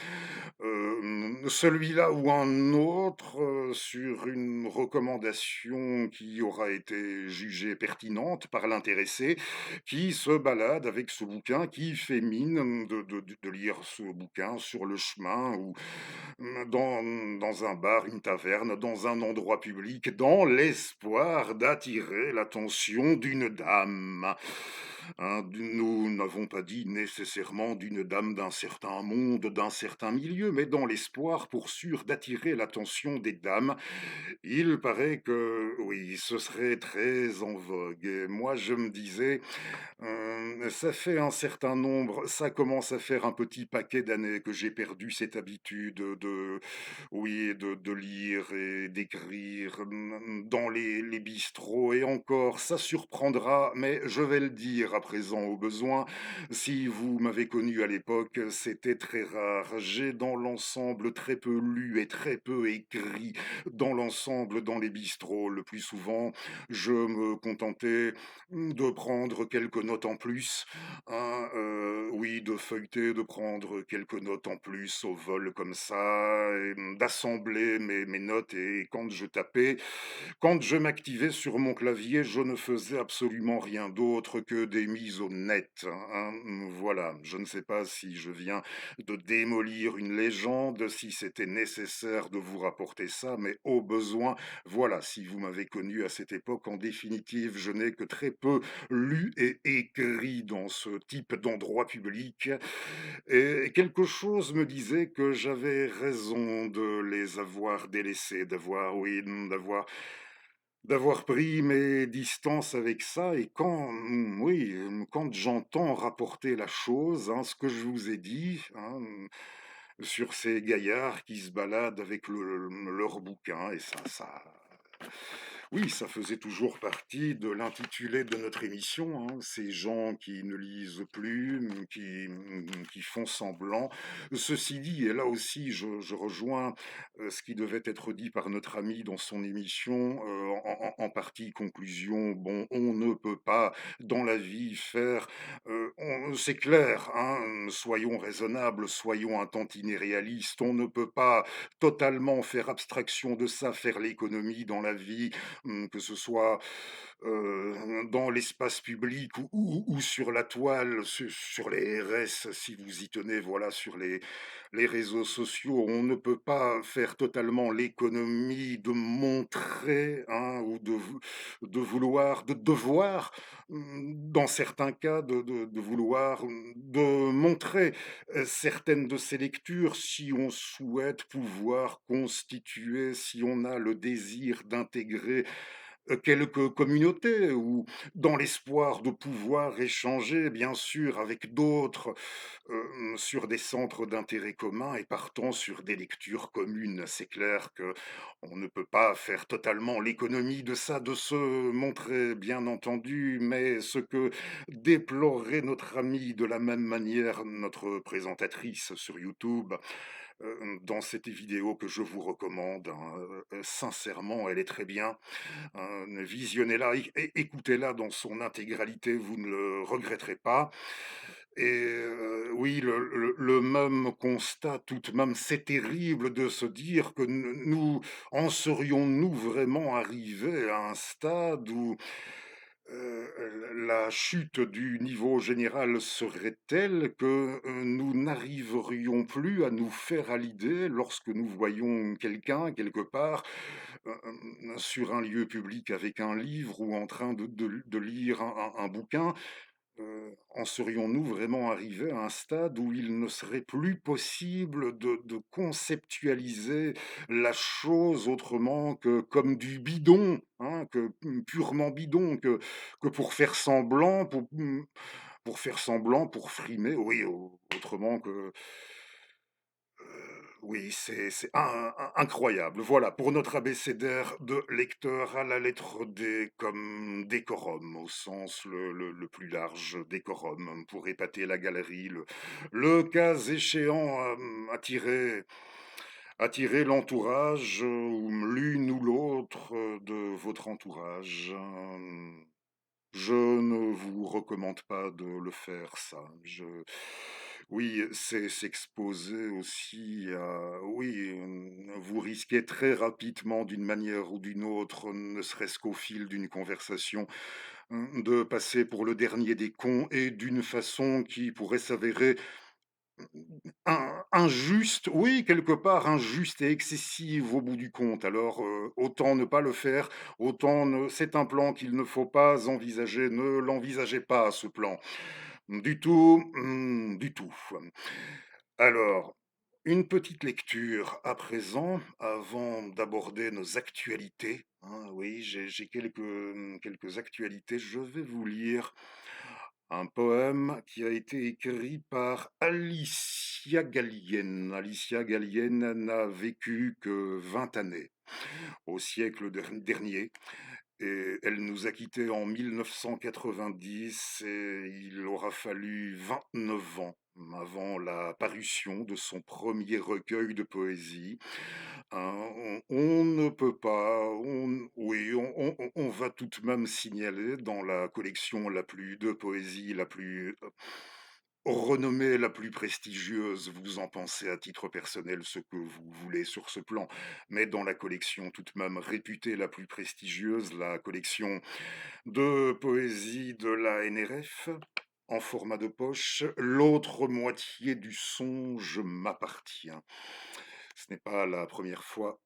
celui-là ou un autre, sur une recommandation qui aura été jugée pertinente par l'intéressé, qui se balade avec ce bouquin, qui fait mine de lire ce bouquin sur le chemin ou dans un bar, une taverne, dans un endroit public, dans l'espoir d'attirer l'attention d'une dame. Hein, nous n'avons pas dit nécessairement d'une dame d'un certain monde, d'un certain milieu, mais dans l'espoir, pour sûr, d'attirer l'attention des dames. Il paraît que oui, ce serait très en vogue. Et moi, je me disais, ça fait un certain nombre, ça commence à faire un petit paquet d'années que j'ai perdu cette habitude de oui, de lire et d'écrire, dans les bistrots et encore, ça surprendra, mais je vais le dire à présent au besoin. Si vous m'avez connu à l'époque, c'était très rare. J'ai dans l'ensemble très peu lu et très peu écrit dans l'ensemble dans les bistrots. Le plus souvent, je me contentais de prendre quelques notes en plus, hein, oui, de feuilleter, de prendre quelques notes en plus au vol comme ça, et d'assembler mes notes. Et quand je m'activais sur mon clavier, je ne faisais absolument rien d'autre que des mises au net, hein. Voilà, je ne sais pas si je viens de démolir une légende, si c'était nécessaire de vous rapporter ça, mais au besoin, voilà, si vous m'avez connu à cette époque, en définitive, je n'ai que très peu lu et écrit dans ce type d'endroit public. Et quelque chose me disait que j'avais raison de les avoir délaissés, d'avoir, oui, d'avoir pris mes distances avec ça. Et quand, oui, quand j'entends rapporter la chose, hein, ce que je vous ai dit, hein, sur ces gaillards qui se baladent avec leur bouquin, et ça, oui, ça faisait toujours partie de l'intitulé de notre émission, hein, ces gens qui ne lisent plus, qui font semblant. Ceci dit, et là aussi je rejoins ce qui devait être dit par notre ami dans son émission, en partie conclusion, bon, on ne peut pas dans la vie faire, c'est clair, hein, soyons raisonnables, soyons un tantinet réalistes, on ne peut pas totalement faire abstraction de ça, faire l'économie dans la vie, que ce soit dans l'espace public ou sur la toile, sur les RS, si vous y tenez, voilà, sur les réseaux sociaux. On ne peut pas faire totalement l'économie de montrer, hein, ou de vouloir, de devoir, dans certains cas, de vouloir, de montrer certaines de ces lectures si on souhaite pouvoir constituer, si on a le désir d'intégrer quelques communautés ou dans l'espoir de pouvoir échanger, bien sûr, avec d'autres, sur des centres d'intérêt commun et partant sur des lectures communes. C'est clair que on ne peut pas faire totalement l'économie de ça, de se montrer, bien entendu, mais ce que déplorerait notre amie, de la même manière, notre présentatrice sur YouTube, dans cette vidéo que je vous recommande, hein, sincèrement, elle est très bien. Visionnez-la, écoutez-la dans son intégralité, vous ne le regretterez pas. Et oui, le même constat, tout de même, c'est terrible de se dire que nous en serions-nous vraiment arrivés à un stade où la chute du niveau général serait telle que nous n'arriverions plus à nous faire à l'idée, lorsque nous voyons quelqu'un quelque part, sur un lieu public avec un livre ou en train de lire un bouquin, en serions-nous vraiment arrivés à un stade où il ne serait plus possible de conceptualiser la chose autrement que comme du bidon, hein, que purement bidon, que pour faire semblant, pour faire semblant, pour frimer, oui, autrement que Oui, c'est incroyable. Voilà, pour notre abécédaire de lecteur à la lettre D comme décorum, au sens le plus large, décorum, pour épater la galerie, le cas échéant, attirer l'entourage, ou l'une ou l'autre de votre entourage. Je ne vous recommande pas de le faire, ça. Oui, c'est s'exposer aussi à... Oui, vous risquez très rapidement, d'une manière ou d'une autre, ne serait-ce qu'au fil d'une conversation, de passer pour le dernier des cons et d'une façon qui pourrait s'avérer injuste, oui, quelque part injuste et excessive au bout du compte. Alors, autant ne pas le faire, autant ne c'est un plan qu'il ne faut pas envisager. Ne l'envisagez pas, ce plan. Du tout, du tout. Alors, une petite lecture à présent, avant d'aborder nos actualités, hein. Oui, j'ai quelques actualités. Je vais vous lire un poème qui a été écrit par Alicia Gallienne. Alicia Gallienne n'a vécu que 20 années au siècle dernier. Et elle nous a quittés en 1990 et il aura fallu 29 ans avant la parution de son premier recueil de poésie. On ne peut pas, oui, on va tout de même signaler dans la collection la plus de poésie, la plus renommée, la plus prestigieuse, vous en pensez à titre personnel ce que vous voulez sur ce plan, mais dans la collection tout de même réputée la plus prestigieuse, la collection de poésie de la NRF, en format de poche, l'autre moitié du songe m'appartient. Ce n'est pas la première fois.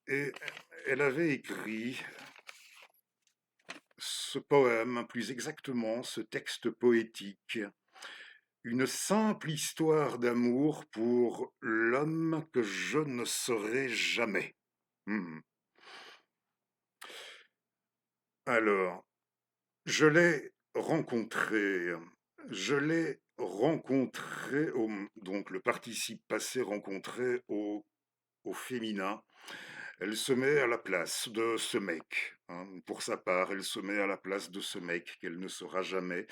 Et elle avait écrit ce poème, plus exactement ce texte poétique, une simple histoire d'amour pour l'homme que je ne serai jamais. Hmm. Alors, je l'ai rencontré, donc le participe passé rencontré au féminin. Elle se met à la place de ce mec, hein. Pour sa part, elle se met à la place de ce mec qu'elle ne sera jamais.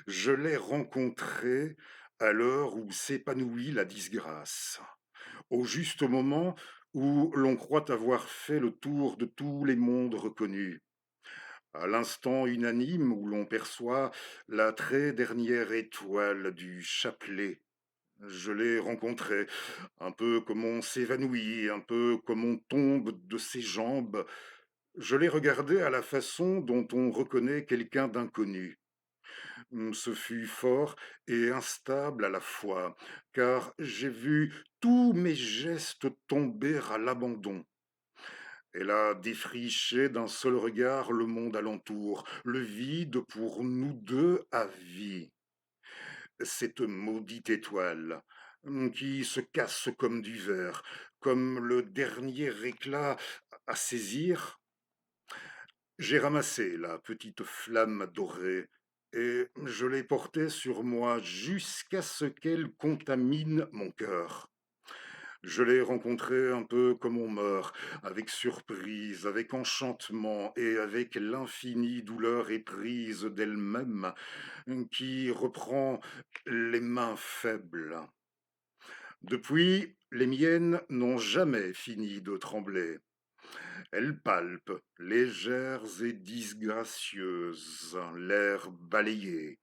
Je l'ai rencontré à l'heure où s'épanouit la disgrâce, au juste moment où l'on croit avoir fait le tour de tous les mondes reconnus, à l'instant unanime où l'on perçoit la très dernière étoile du chapelet. Je l'ai rencontré, un peu comme on s'évanouit, un peu comme on tombe de ses jambes. Je l'ai regardé à la façon dont on reconnaît quelqu'un d'inconnu. Ce fut fort et instable à la fois, car j'ai vu tous mes gestes tomber à l'abandon. Elle a défriché d'un seul regard le monde alentour, le vide pour nous deux à vie. Cette maudite étoile, qui se casse comme du verre, comme le dernier éclat à saisir. J'ai ramassé la petite flamme dorée et je l'ai portée sur moi jusqu'à ce qu'elle contamine mon cœur. Je l'ai rencontrée un peu comme on meurt, avec surprise, avec enchantement et avec l'infinie douleur éprise d'elle-même qui reprend les mains faibles. Depuis, les miennes n'ont jamais fini de trembler. Elles palpent, légères et disgracieuses, l'air balayé.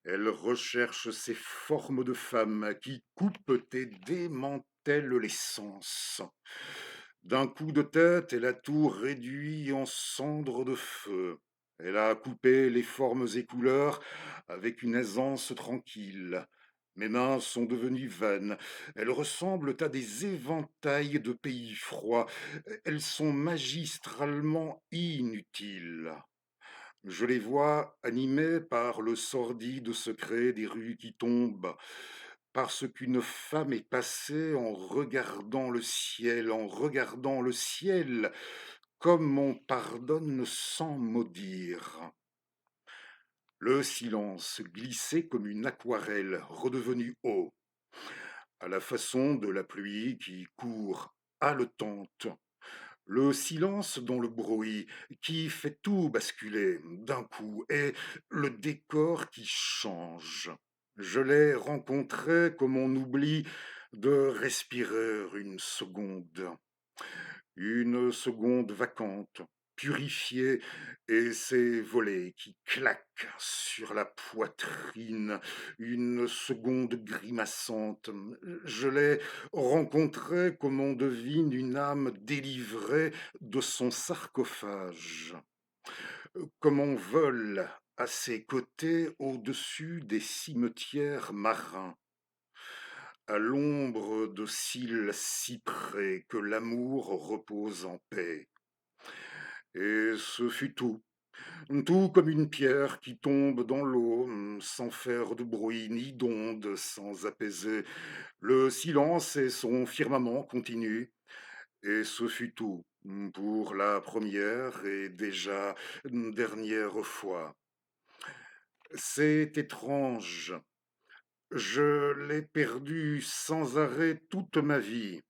Elles recherchent ces formes de femmes qui coupent et démantèlent les sens. D'un coup de tête, elle a tout réduit en cendres de feu. Elle a coupé les formes et couleurs avec une aisance tranquille. Mes mains sont devenues vaines. Elles ressemblent à des éventails de pays froids. Elles sont magistralement inutiles. Je les vois animées par le sordide secret des rues qui tombent, parce qu'une femme est passée en regardant le ciel, comme on pardonne sans maudire. Le silence glissait comme une aquarelle redevenue eau, à la façon de la pluie qui court haletante. Le silence dont le bruit qui fait tout basculer d'un coup et le décor qui change. Je l'ai rencontré comme on oublie de respirer une seconde vacante, purifiée, et ses volets qui claquent sur la poitrine, une seconde grimaçante. Je l'ai rencontré comme on devine une âme délivrée de son sarcophage, comme on vole à ses côtés au-dessus des cimetières marins, à l'ombre de cils cyprès, que l'amour repose en paix. Et ce fut tout. Tout comme une pierre qui tombe dans l'eau, sans faire de bruit ni d'onde, sans apaiser le silence et son firmament continu. Et ce fut tout pour la première et déjà dernière fois. C'est étrange. Je l'ai perdu sans arrêt toute ma vie.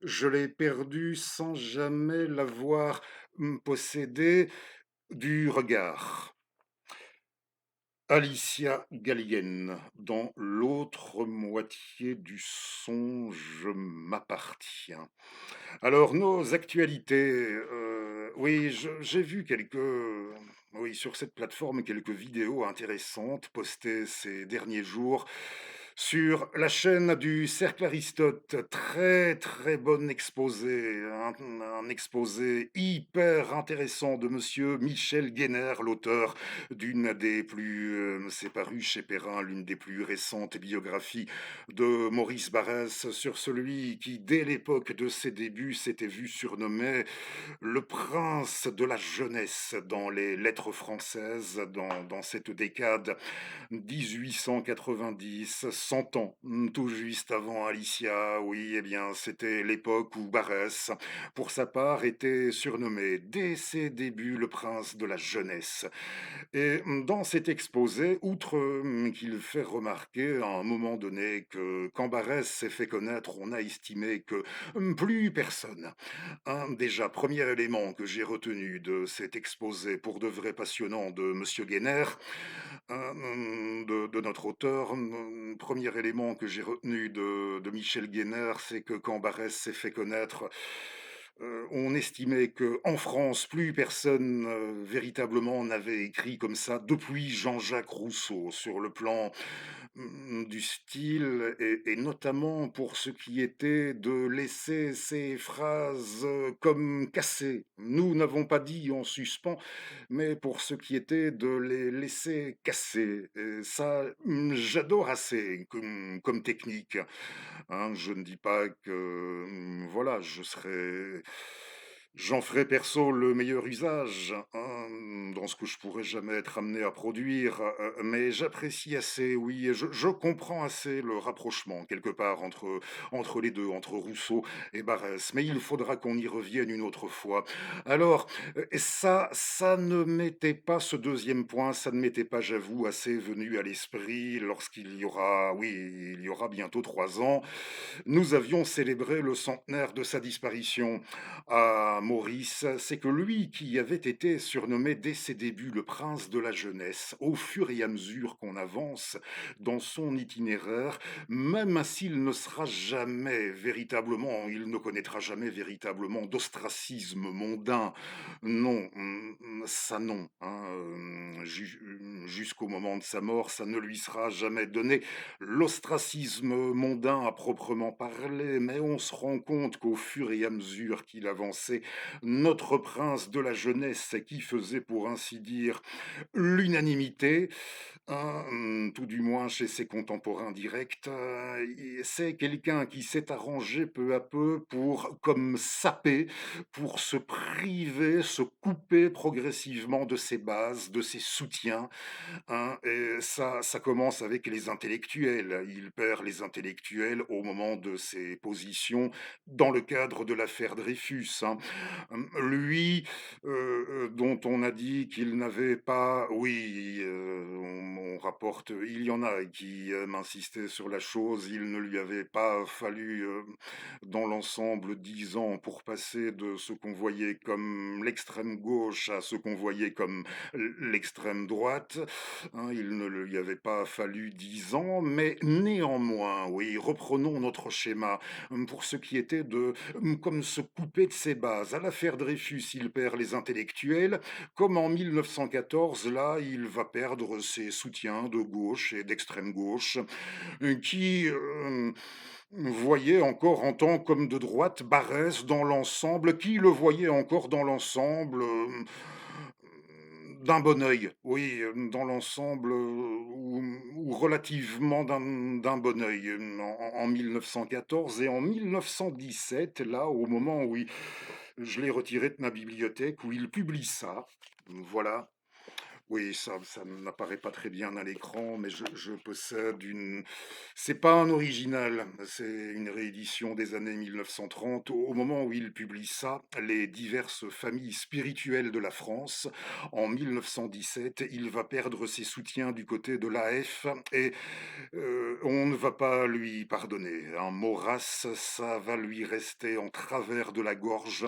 Je l'ai perdu sans jamais l'avoir possédé du regard. Alicia Gallienne, dans l'autre moitié du songe m'appartient. Alors, nos actualités, oui, j'ai vu oui, sur cette plateforme, quelques vidéos intéressantes postées ces derniers jours sur la chaîne du Cercle Aristote. Très, très bon exposé, un exposé hyper intéressant de monsieur Michel Guénère, l'auteur d'une des plus, c'est paru chez Perrin, l'une des plus récentes biographies de Maurice Barrès sur celui qui, dès l'époque de ses débuts, s'était vu surnommé le prince de la jeunesse dans les lettres françaises, dans cette décade 1890, 100 ans, tout juste avant Alicia. Oui, eh bien, c'était l'époque où Barrès, pour sa part, était surnommé dès ses débuts le prince de la jeunesse. Et dans cet exposé, outre qu'il fait remarquer à un moment donné que quand Barrès s'est fait connaître, on a estimé que plus personne. Déjà, premier élément que j'ai retenu de cet exposé pour de vrai passionnant de Monsieur Guéner, de notre auteur, premier élément que j'ai retenu de Michel Guéner, c'est que quand Barrès s'est fait connaître, on estimait que en France, plus personne véritablement n'avait écrit comme ça depuis Jean-Jacques Rousseau, sur le plan du style et notamment pour ce qui était de laisser ces phrases comme cassées. Nous n'avons pas dit en suspens, mais pour ce qui était de les laisser casser. Et ça, j'adore assez comme technique. Hein, je ne dis pas que, voilà, j'en ferai perso le meilleur usage, hein, dans ce que je pourrais jamais être amené à produire, mais j'apprécie assez, oui, et je comprends assez le rapprochement quelque part entre les deux, entre Rousseau et Barrès, mais il faudra qu'on y revienne une autre fois. Alors, ça ne m'était pas ce deuxième point, ça ne m'était pas, j'avoue, assez venu à l'esprit lorsqu'il y aura, oui, il y aura bientôt 3 ans, nous avions célébré le centenaire de sa disparition. À Maurice, c'est que lui qui avait été surnommé dès ses débuts le prince de la jeunesse, au fur et à mesure qu'on avance dans son itinéraire, même s'il ne sera jamais véritablement, il ne connaîtra jamais véritablement d'ostracisme mondain, non, ça non, hein, jusqu'au moment de sa mort, ça ne lui sera jamais donné l'ostracisme mondain à proprement parler, mais on se rend compte qu'au fur et à mesure qu'il avançait, notre prince de la jeunesse, qui faisait pour ainsi dire l'unanimité, hein, tout du moins chez ses contemporains directs, c'est quelqu'un qui s'est arrangé peu à peu pour, comme saper, pour se priver, se couper progressivement de ses bases, de ses soutiens, hein, et ça commence avec les intellectuels. Il perd les intellectuels au moment de ses positions dans le cadre de l'affaire Dreyfus, hein. Lui, dont on a dit qu'il n'avait pas oui, on rapporte, il y en a qui aiment insister sur la chose, il ne lui avait pas fallu, dans l'ensemble 10 ans pour passer de ce qu'on voyait comme l'extrême gauche à ce qu'on voyait comme l'extrême droite, hein. Il ne lui avait pas fallu 10 ans, mais néanmoins, oui, reprenons notre schéma, pour ce qui était de comme se couper de ses bases. À l'affaire Dreyfus, il perd les intellectuels, comme en 1914, là, il va perdre ses soutiens de gauche et d'extrême gauche, qui voyaient encore en tant comme de droite Barrès dans l'ensemble, qui le voyait encore dans l'ensemble d'un bon œil, oui, dans l'ensemble, ou relativement d'un bon œil, en 1914 et en 1917, là, au moment où je l'ai retiré de ma bibliothèque, où il publie ça, voilà. Oui, ça n'apparaît pas très bien à l'écran, mais je possède une. C'est pas un original, c'est une réédition des années 1930. Au moment où il publie ça, les diverses familles spirituelles de la France, en 1917, il va perdre ses soutiens du côté de l'AF et on ne va pas lui pardonner. Un Maurras, ça va lui rester en travers de la gorge,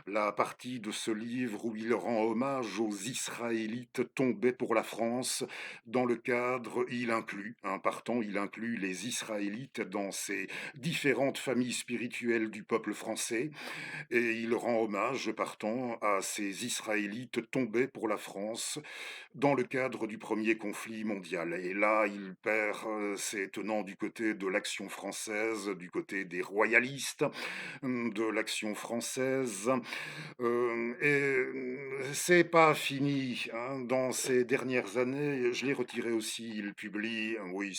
la partie de ce livre où il rend hommage aux Israélites tombés pour la France. Dans le cadre, il inclut, partant, il inclut les Israélites dans ces différentes familles spirituelles du peuple français. Et il rend hommage, partant, à ces Israélites tombés pour la France dans le cadre du premier conflit mondial. Et là, il perd ses tenants du côté de l'Action française, du côté des royalistes, de l'Action française. C'est pas fini, hein. Dans ces dernières années, je l'ai retiré aussi, il publie, oui,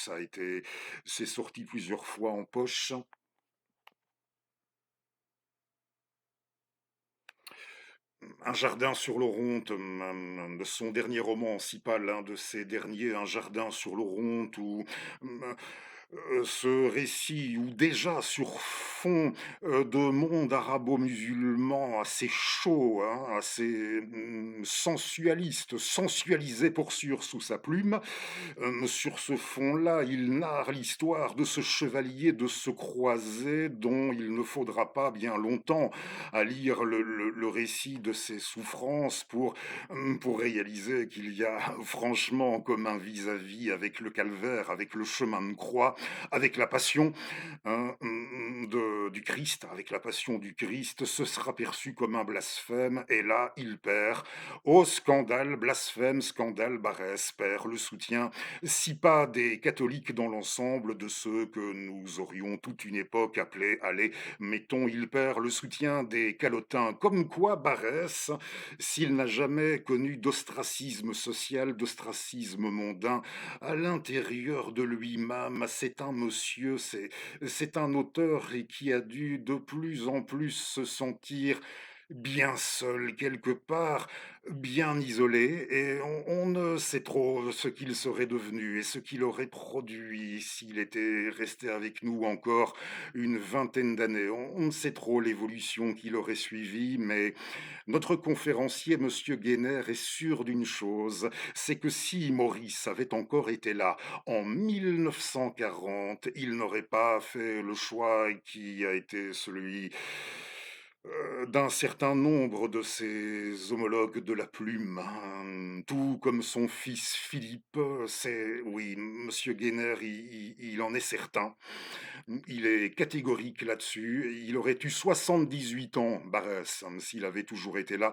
c'est sorti plusieurs fois en poche. Un jardin sur l'Oronte, de son dernier roman, si pas l'un de ses derniers, Un jardin sur l'Oronte, où ce récit, où déjà sur fond de monde arabo-musulman assez chaud, hein, assez sensualiste, sensualisé pour sûr sous sa plume, sur ce fond-là, il narre l'histoire de ce chevalier de ce croisé dont il ne faudra pas bien longtemps à lire le récit de ses souffrances pour réaliser qu'il y a franchement comme un vis-à-vis avec le calvaire, avec le chemin de croix, avec la passion, hein, du Christ, avec la passion du Christ. Ce sera perçu comme un blasphème, et là, il perd. Au scandale, blasphème, scandale, Barès perd le soutien, si pas des catholiques dans l'ensemble, de ceux que nous aurions toute une époque appelés, allez, mettons, il perd le soutien des calotins. Comme quoi, Barès, s'il n'a jamais connu d'ostracisme social, d'ostracisme mondain, à l'intérieur de lui-même, c'est un monsieur, c'est un auteur et qui a dû de plus en plus se sentir bien seul quelque part, bien isolé, et on ne sait trop ce qu'il serait devenu et ce qu'il aurait produit s'il était resté avec nous encore une vingtaine d'années. On ne sait trop l'évolution qu'il aurait suivie, mais notre conférencier, Monsieur Guéner, est sûr d'une chose, c'est que si Maurice avait encore été là en 1940, il n'aurait pas fait le choix qui a été celui d'un certain nombre de ses homologues de la plume, hein, tout comme son fils Philippe. C'est, oui, Monsieur Guéner, il en est certain. Il est catégorique là-dessus. Il aurait eu 78 ans, Barès, hein, s'il avait toujours été là,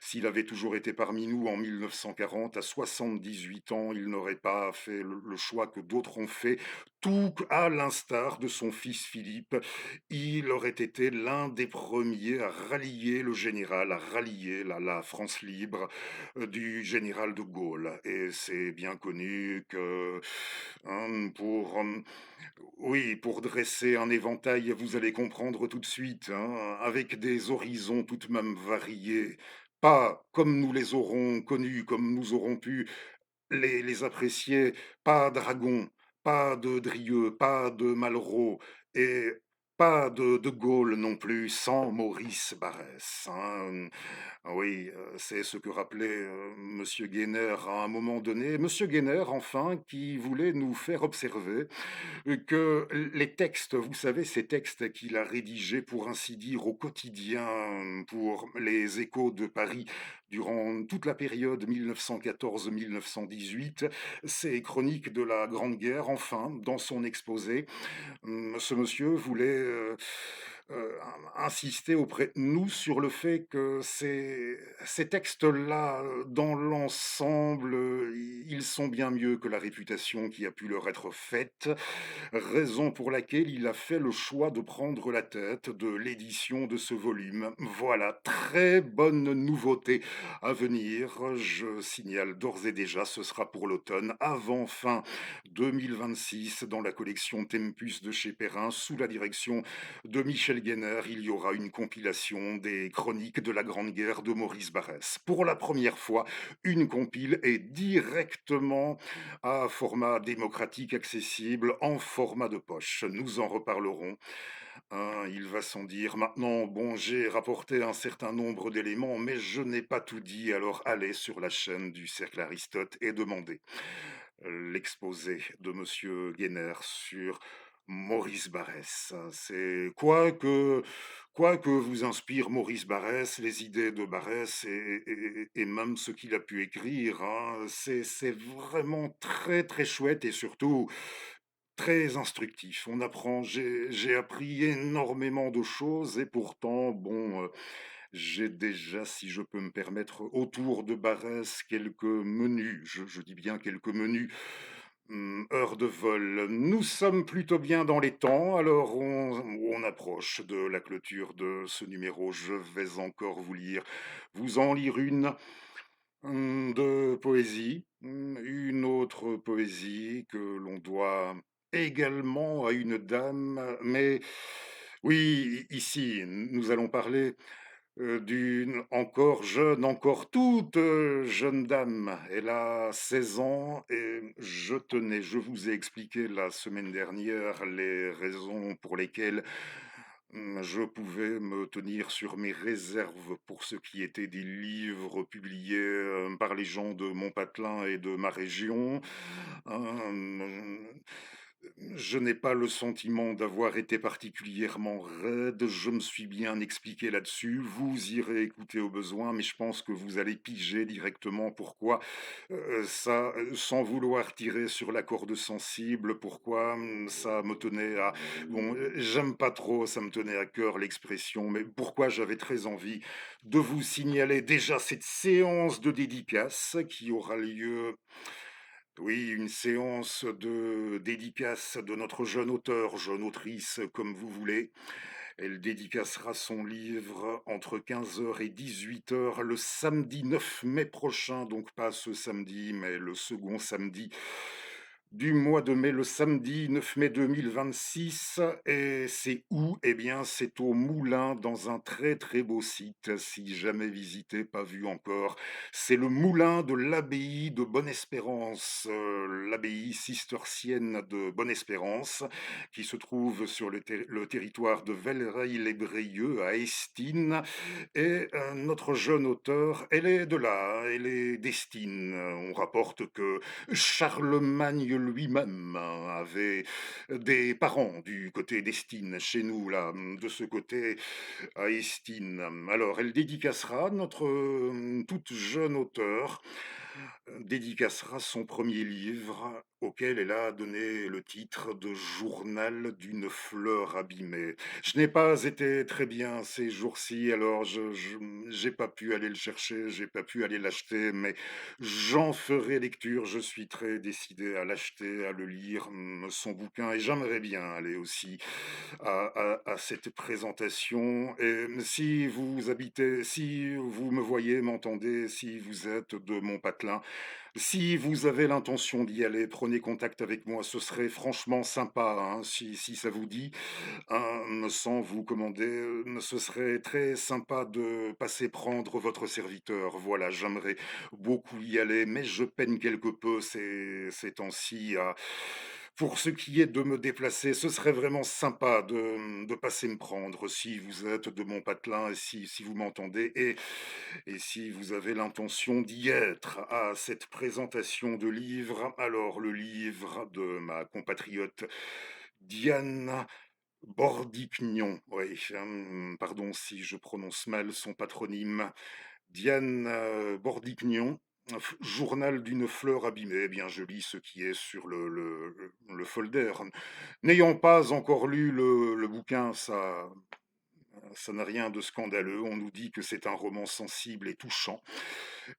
s'il avait toujours été parmi nous en 1940. À 78 ans, il n'aurait pas fait le choix que d'autres ont fait, tout à l'instar de son fils Philippe. Il aurait été l'un des premiers à rallier le général, à rallier la France libre du général de Gaulle. Et c'est bien connu que, hein, oui, pour dresser un éventail, vous allez comprendre tout de suite, hein, avec des horizons tout de même variés, pas comme nous les aurons connus, comme nous aurons pu les apprécier, pas Dragon, pas de Drieux, pas de Malraux, et Pas de Gaulle non plus sans Maurice Barrès, hein. Oui, c'est ce que rappelait, monsieur Guéner à un moment donné. Monsieur Guéner, enfin, qui voulait nous faire observer que les textes, vous savez, ces textes qu'il a rédigés, pour ainsi dire, au quotidien, pour les Échos de Paris, durant toute la période 1914-1918, ces chroniques de la Grande Guerre, enfin, dans son exposé, ce monsieur voulait insister auprès de nous sur le fait que ces textes-là, dans l'ensemble, ils sont bien mieux que la réputation qui a pu leur être faite, raison pour laquelle il a fait le choix de prendre la tête de l'édition de ce volume. Voilà, très bonne nouveauté à venir. Je signale d'ores et déjà, ce sera pour l'automne, avant fin 2026, dans la collection Tempus de chez Perrin, sous la direction de Michel Guéner. Il y aura une compilation des chroniques de la Grande Guerre de Maurice Barrès. Pour la première fois, une compile est directement à format démocratique accessible, en format de poche. Nous en reparlerons, hein, il va sans dire. Maintenant, bon, j'ai rapporté un certain nombre d'éléments, mais je n'ai pas tout dit, alors allez sur la chaîne du Cercle Aristote et demandez l'exposé de monsieur Guéner sur Maurice Barrès. C'est quoi que vous inspire Maurice Barrès, les idées de Barrès et même ce qu'il a pu écrire, hein, c'est vraiment très très chouette et surtout très instructif. On apprend, j'ai appris énormément de choses et pourtant, bon, j'ai déjà, si je peux me permettre, autour de Barès, quelques menus, je dis bien quelques menus, heures de vol. Nous sommes plutôt bien dans les temps, alors on approche de la clôture de ce numéro. Je vais encore vous en lire une de poésie, une autre poésie que l'on doit également à une dame, mais oui, ici, nous allons parler d'une encore jeune, encore toute jeune dame. Elle a 16 ans et je vous ai expliqué la semaine dernière les raisons pour lesquelles je pouvais me tenir sur mes réserves pour ce qui était des livres publiés par les gens de mon patelin et de ma région. Euh, je n'ai pas le sentiment d'avoir été particulièrement raide, je me suis bien expliqué là-dessus, vous irez écouter au besoin, mais je pense que vous allez piger directement pourquoi ça, sans vouloir tirer sur la corde sensible, pourquoi ça me tenait à... Bon, j'aime pas trop, ça me tenait à cœur l'expression, mais pourquoi j'avais très envie de vous signaler déjà cette séance de dédicace qui aura lieu, oui, une séance de dédicace de notre jeune auteur, jeune autrice, comme vous voulez. Elle dédicacera son livre entre 15 heures et 18 heures le samedi 9 mai prochain, donc pas ce samedi, mais le second samedi du mois de mai, le samedi 9 mai 2026. Et c'est où? Eh bien, c'est au Moulin, dans un très très beau site, si jamais visité, pas vu encore. C'est le Moulin de l'abbaye de Bonne-Espérance, l'abbaye cistercienne de Bonne-Espérance, qui se trouve sur le territoire de Velleray-les-Brieux, à Estine. Et notre jeune auteur, elle est de là, elle est d'Estine. On rapporte que Charlemagne lui-même avait des parents du côté d'Estine, chez nous, là, de ce côté, à Estine. Alors, elle dédicacera, notre toute jeune auteur, dédicacera son premier livre auquel elle a donné le titre de Journal d'une fleur abîmée. Je n'ai pas été très bien ces jours-ci, alors j'ai pas pu aller le chercher, j'ai pas pu aller l'acheter, mais j'en ferai lecture. Je suis très décidé à l'acheter, à le lire, son bouquin, et j'aimerais bien aller aussi à cette présentation. Et si vous me voyez, m'entendez, si vous êtes de mon patelin, si vous avez l'intention d'y aller, prenez contact avec moi, ce serait franchement sympa, hein, si ça vous dit, hein, sans vous commander, ce serait très sympa de passer prendre votre serviteur. Voilà, j'aimerais beaucoup y aller, mais je peine quelque peu ces temps-ci Pour ce qui est de me déplacer, ce serait vraiment sympa de passer me prendre si vous êtes de mon patelin et si vous m'entendez et si vous avez l'intention d'y être à cette présentation de livre. Alors, le livre de ma compatriote Diane Bordicgnon, oui, pardon si je prononce mal son patronyme. Diane Bordicgnon, Journal d'une fleur abîmée. Eh bien, je lis ce qui est sur le folder. N'ayant pas encore lu le bouquin, ça n'a rien de scandaleux. On nous dit que c'est un roman sensible et touchant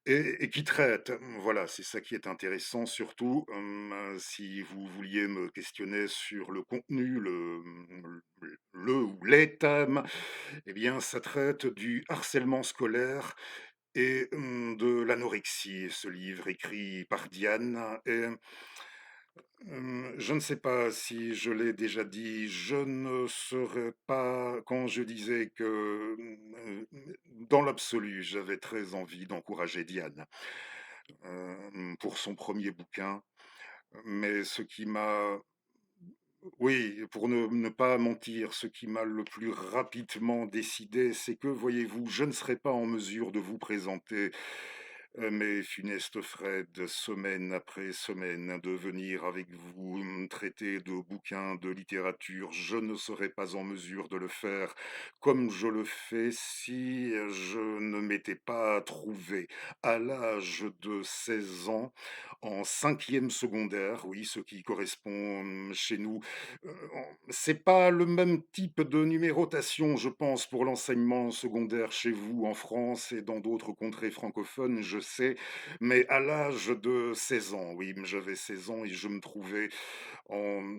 et qui traite. Voilà, c'est ça qui est intéressant surtout. Si vous vouliez me questionner sur le contenu, le ou les thèmes, eh bien, ça traite du harcèlement scolaire et de l'anorexie, ce livre écrit par Diane. Et je ne sais pas si je l'ai déjà dit, je ne serais pas, quand je disais que dans l'absolu, j'avais très envie d'encourager Diane pour son premier bouquin. Mais ce qui m'a oui, pour ne pas mentir, ce qui m'a le plus rapidement décidé, c'est que, voyez-vous, je ne serai pas en mesure de vous présenter mes funestes Fred, semaine après semaine, de venir avec vous traiter de bouquins, de littérature. Je ne serais pas en mesure de le faire comme je le fais si je ne m'étais pas trouvé à l'âge de 16 ans en cinquième secondaire, oui, ce qui correspond chez nous. C'est pas le même type de numérotation, je pense, pour l'enseignement secondaire chez vous en France et dans d'autres contrées francophones, je sais, mais à l'âge de 16 ans, oui, j'avais 16 ans et je me trouvais en,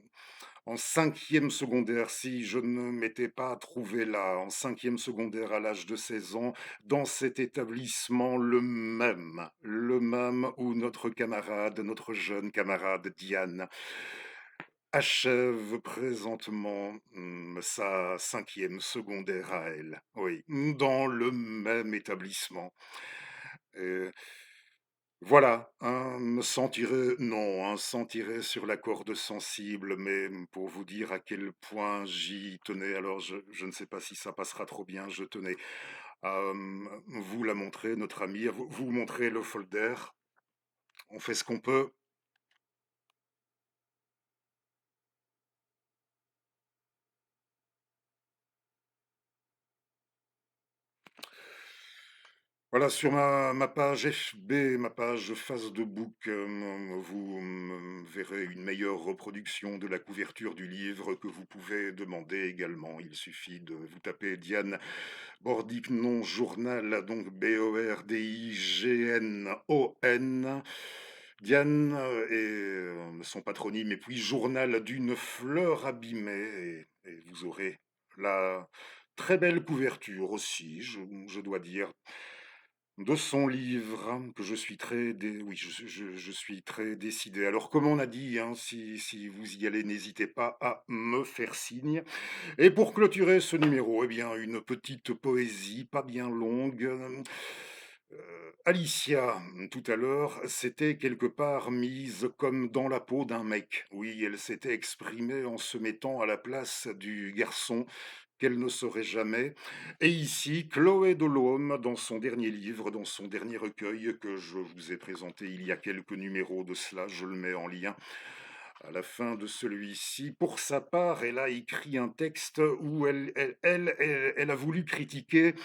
en cinquième secondaire, si je ne m'étais pas trouvé là, en cinquième secondaire à l'âge de 16 ans, dans cet établissement le même où notre camarade, notre jeune camarade Diane, achève présentement sa cinquième secondaire à elle, oui, dans le même établissement. Et voilà, un non, un sentirait sur la corde sensible, mais pour vous dire à quel point j'y tenais, alors je ne sais pas si ça passera trop bien, je tenais à vous la montrer, notre amie, à vous montrer le folder. On fait ce qu'on peut. Voilà, sur ma page FB, ma page face de book, vous verrez une meilleure reproduction de la couverture du livre que vous pouvez demander également. Il suffit de vous taper Diane Bordicgnon Journal, donc Bordicgnon. Diane et son patronyme, et puis Journal d'une fleur abîmée, et vous aurez la très belle couverture aussi, je dois dire de son livre, que je suis oui, je suis très décidé. Alors, comme on a dit, hein, si vous y allez, n'hésitez pas à me faire signe. Et pour clôturer ce numéro, eh bien, une petite poésie, pas bien longue. Alicia, tout à l'heure, s'était quelque part mise comme dans la peau d'un mec. Oui, elle s'était exprimée en se mettant à la place du garçon qu'elle ne saurait jamais. Et ici, Chloé Delhomme, dans son dernier livre, dans son dernier recueil que je vous ai présenté il y a quelques numéros de cela, je le mets en lien à la fin de celui-ci. Pour sa part, elle a écrit un texte où elle a voulu critiquer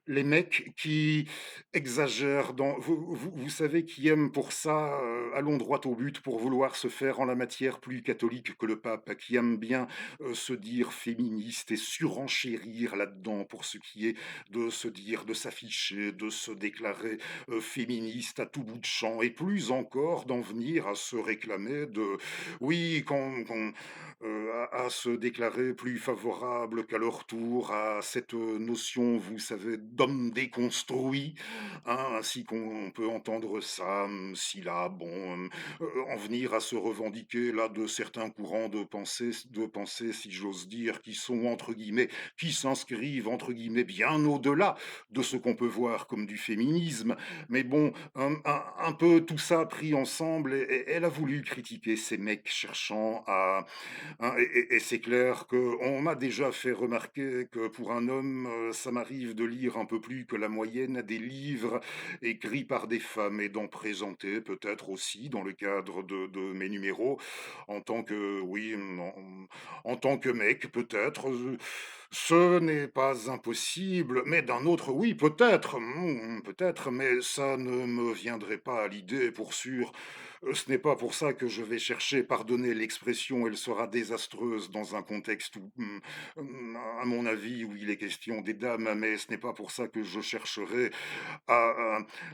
les mecs qui exagèrent dans vous savez, qui aiment pour ça, allons droit au but, pour vouloir se faire en la matière plus catholique que le pape, qui aiment bien, se dire féministes et surenchérir là-dedans pour ce qui est de se dire, de s'afficher, de se déclarer, féministe à tout bout de champ et plus encore d'en venir à se réclamer de oui, à se déclarer plus favorables qu'à leur tour à cette, notion, vous savez, d'homme déconstruit, hein, ainsi qu'on peut entendre ça, si là, bon, en venir à se revendiquer là de certains courants de pensée, si j'ose dire, qui sont entre guillemets qui s'inscrivent entre guillemets «bien au-delà» de ce qu'on peut voir comme du féminisme. Mais bon, un peu tout ça pris ensemble, et elle a voulu critiquer ces mecs cherchant à, hein, et c'est clair qu'on m'a déjà fait remarquer que pour un homme, ça m'arrive de lire un peu plus que la moyenne des livres écrits par des femmes et d'en présenter peut-être aussi dans le cadre de mes numéros en tant que oui, en tant que mec peut-être, ce n'est pas impossible, mais d'un autre oui peut-être, peut-être, mais ça ne me viendrait pas à l'idée pour sûr. Ce n'est pas pour ça que je vais chercher, pardonnez l'expression, elle sera désastreuse dans un contexte où, à mon avis, où il est question des dames, mais ce n'est pas pour ça que je chercherai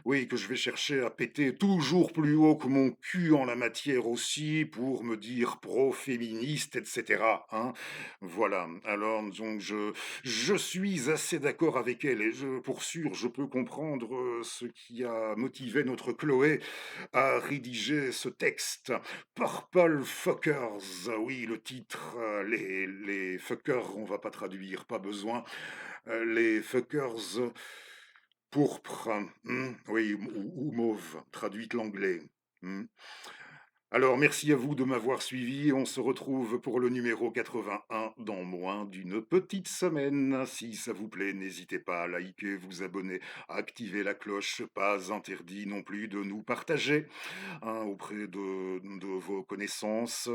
oui, que je vais chercher à péter toujours plus haut que mon cul en la matière aussi pour me dire pro-féministe, et cetera, hein. Voilà, alors donc je suis assez d'accord avec elle et pour sûr, je peux comprendre, ce qui a motivé notre Chloé à rédiger ce texte. Purple Fuckers, oui, le titre, les fuckers, on va pas traduire, pas besoin. Les fuckers pourpres, oui, ou mauve, traduite l'anglais. Mmh. Alors, merci à vous de m'avoir suivi. On se retrouve pour le numéro 81 dans moins d'une petite semaine. Si ça vous plaît, n'hésitez pas à liker, vous abonner, à activer la cloche. Pas interdit non plus de nous partager, hein, auprès de vos connaissances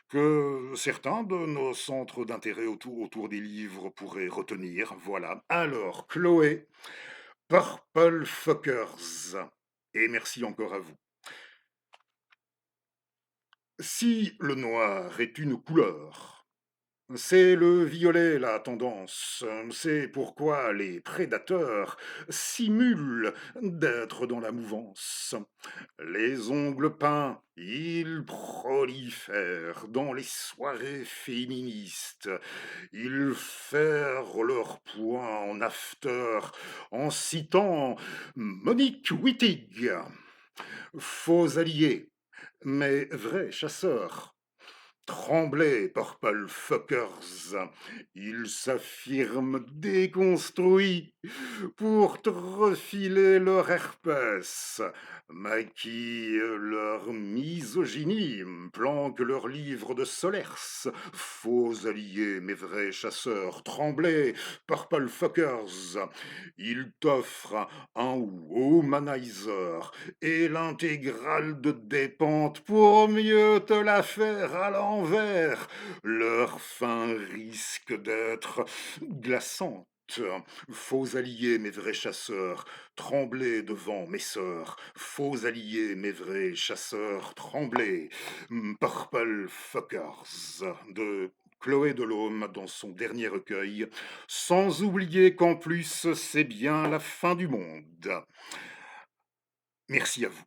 que certains de nos centres d'intérêt autour des livres pourraient retenir. Voilà. Alors, Chloé, Purple Fuckers. Et merci encore à vous. Si le noir est une couleur, c'est le violet la tendance. C'est pourquoi les prédateurs simulent d'être dans la mouvance. Les ongles peints, ils prolifèrent dans les soirées féministes. Ils ferrent leur poing en after en citant Monique Wittig. Faux alliés, mais vrais chasseurs. Tremblez, Purple Fuckers. Ils s'affirment déconstruits pour te refiler leur herpès, maquillent leur misogynie, planquent leurs livres de Solers. Faux alliés, mais vrais chasseurs. Tremblez, Purple Fuckers. Ils t'offrent un womanizer et l'intégrale de Dépente pour mieux te la faire à l'envers. Leur fin risque d'être glaçante. Faux alliés, mes vrais chasseurs, tremblez devant mes sœurs. Faux alliés, mes vrais chasseurs, tremblez. Purple Fuckers de Chloé Delhomme dans son dernier recueil, sans oublier qu'en plus c'est bien la fin du monde. Merci à vous.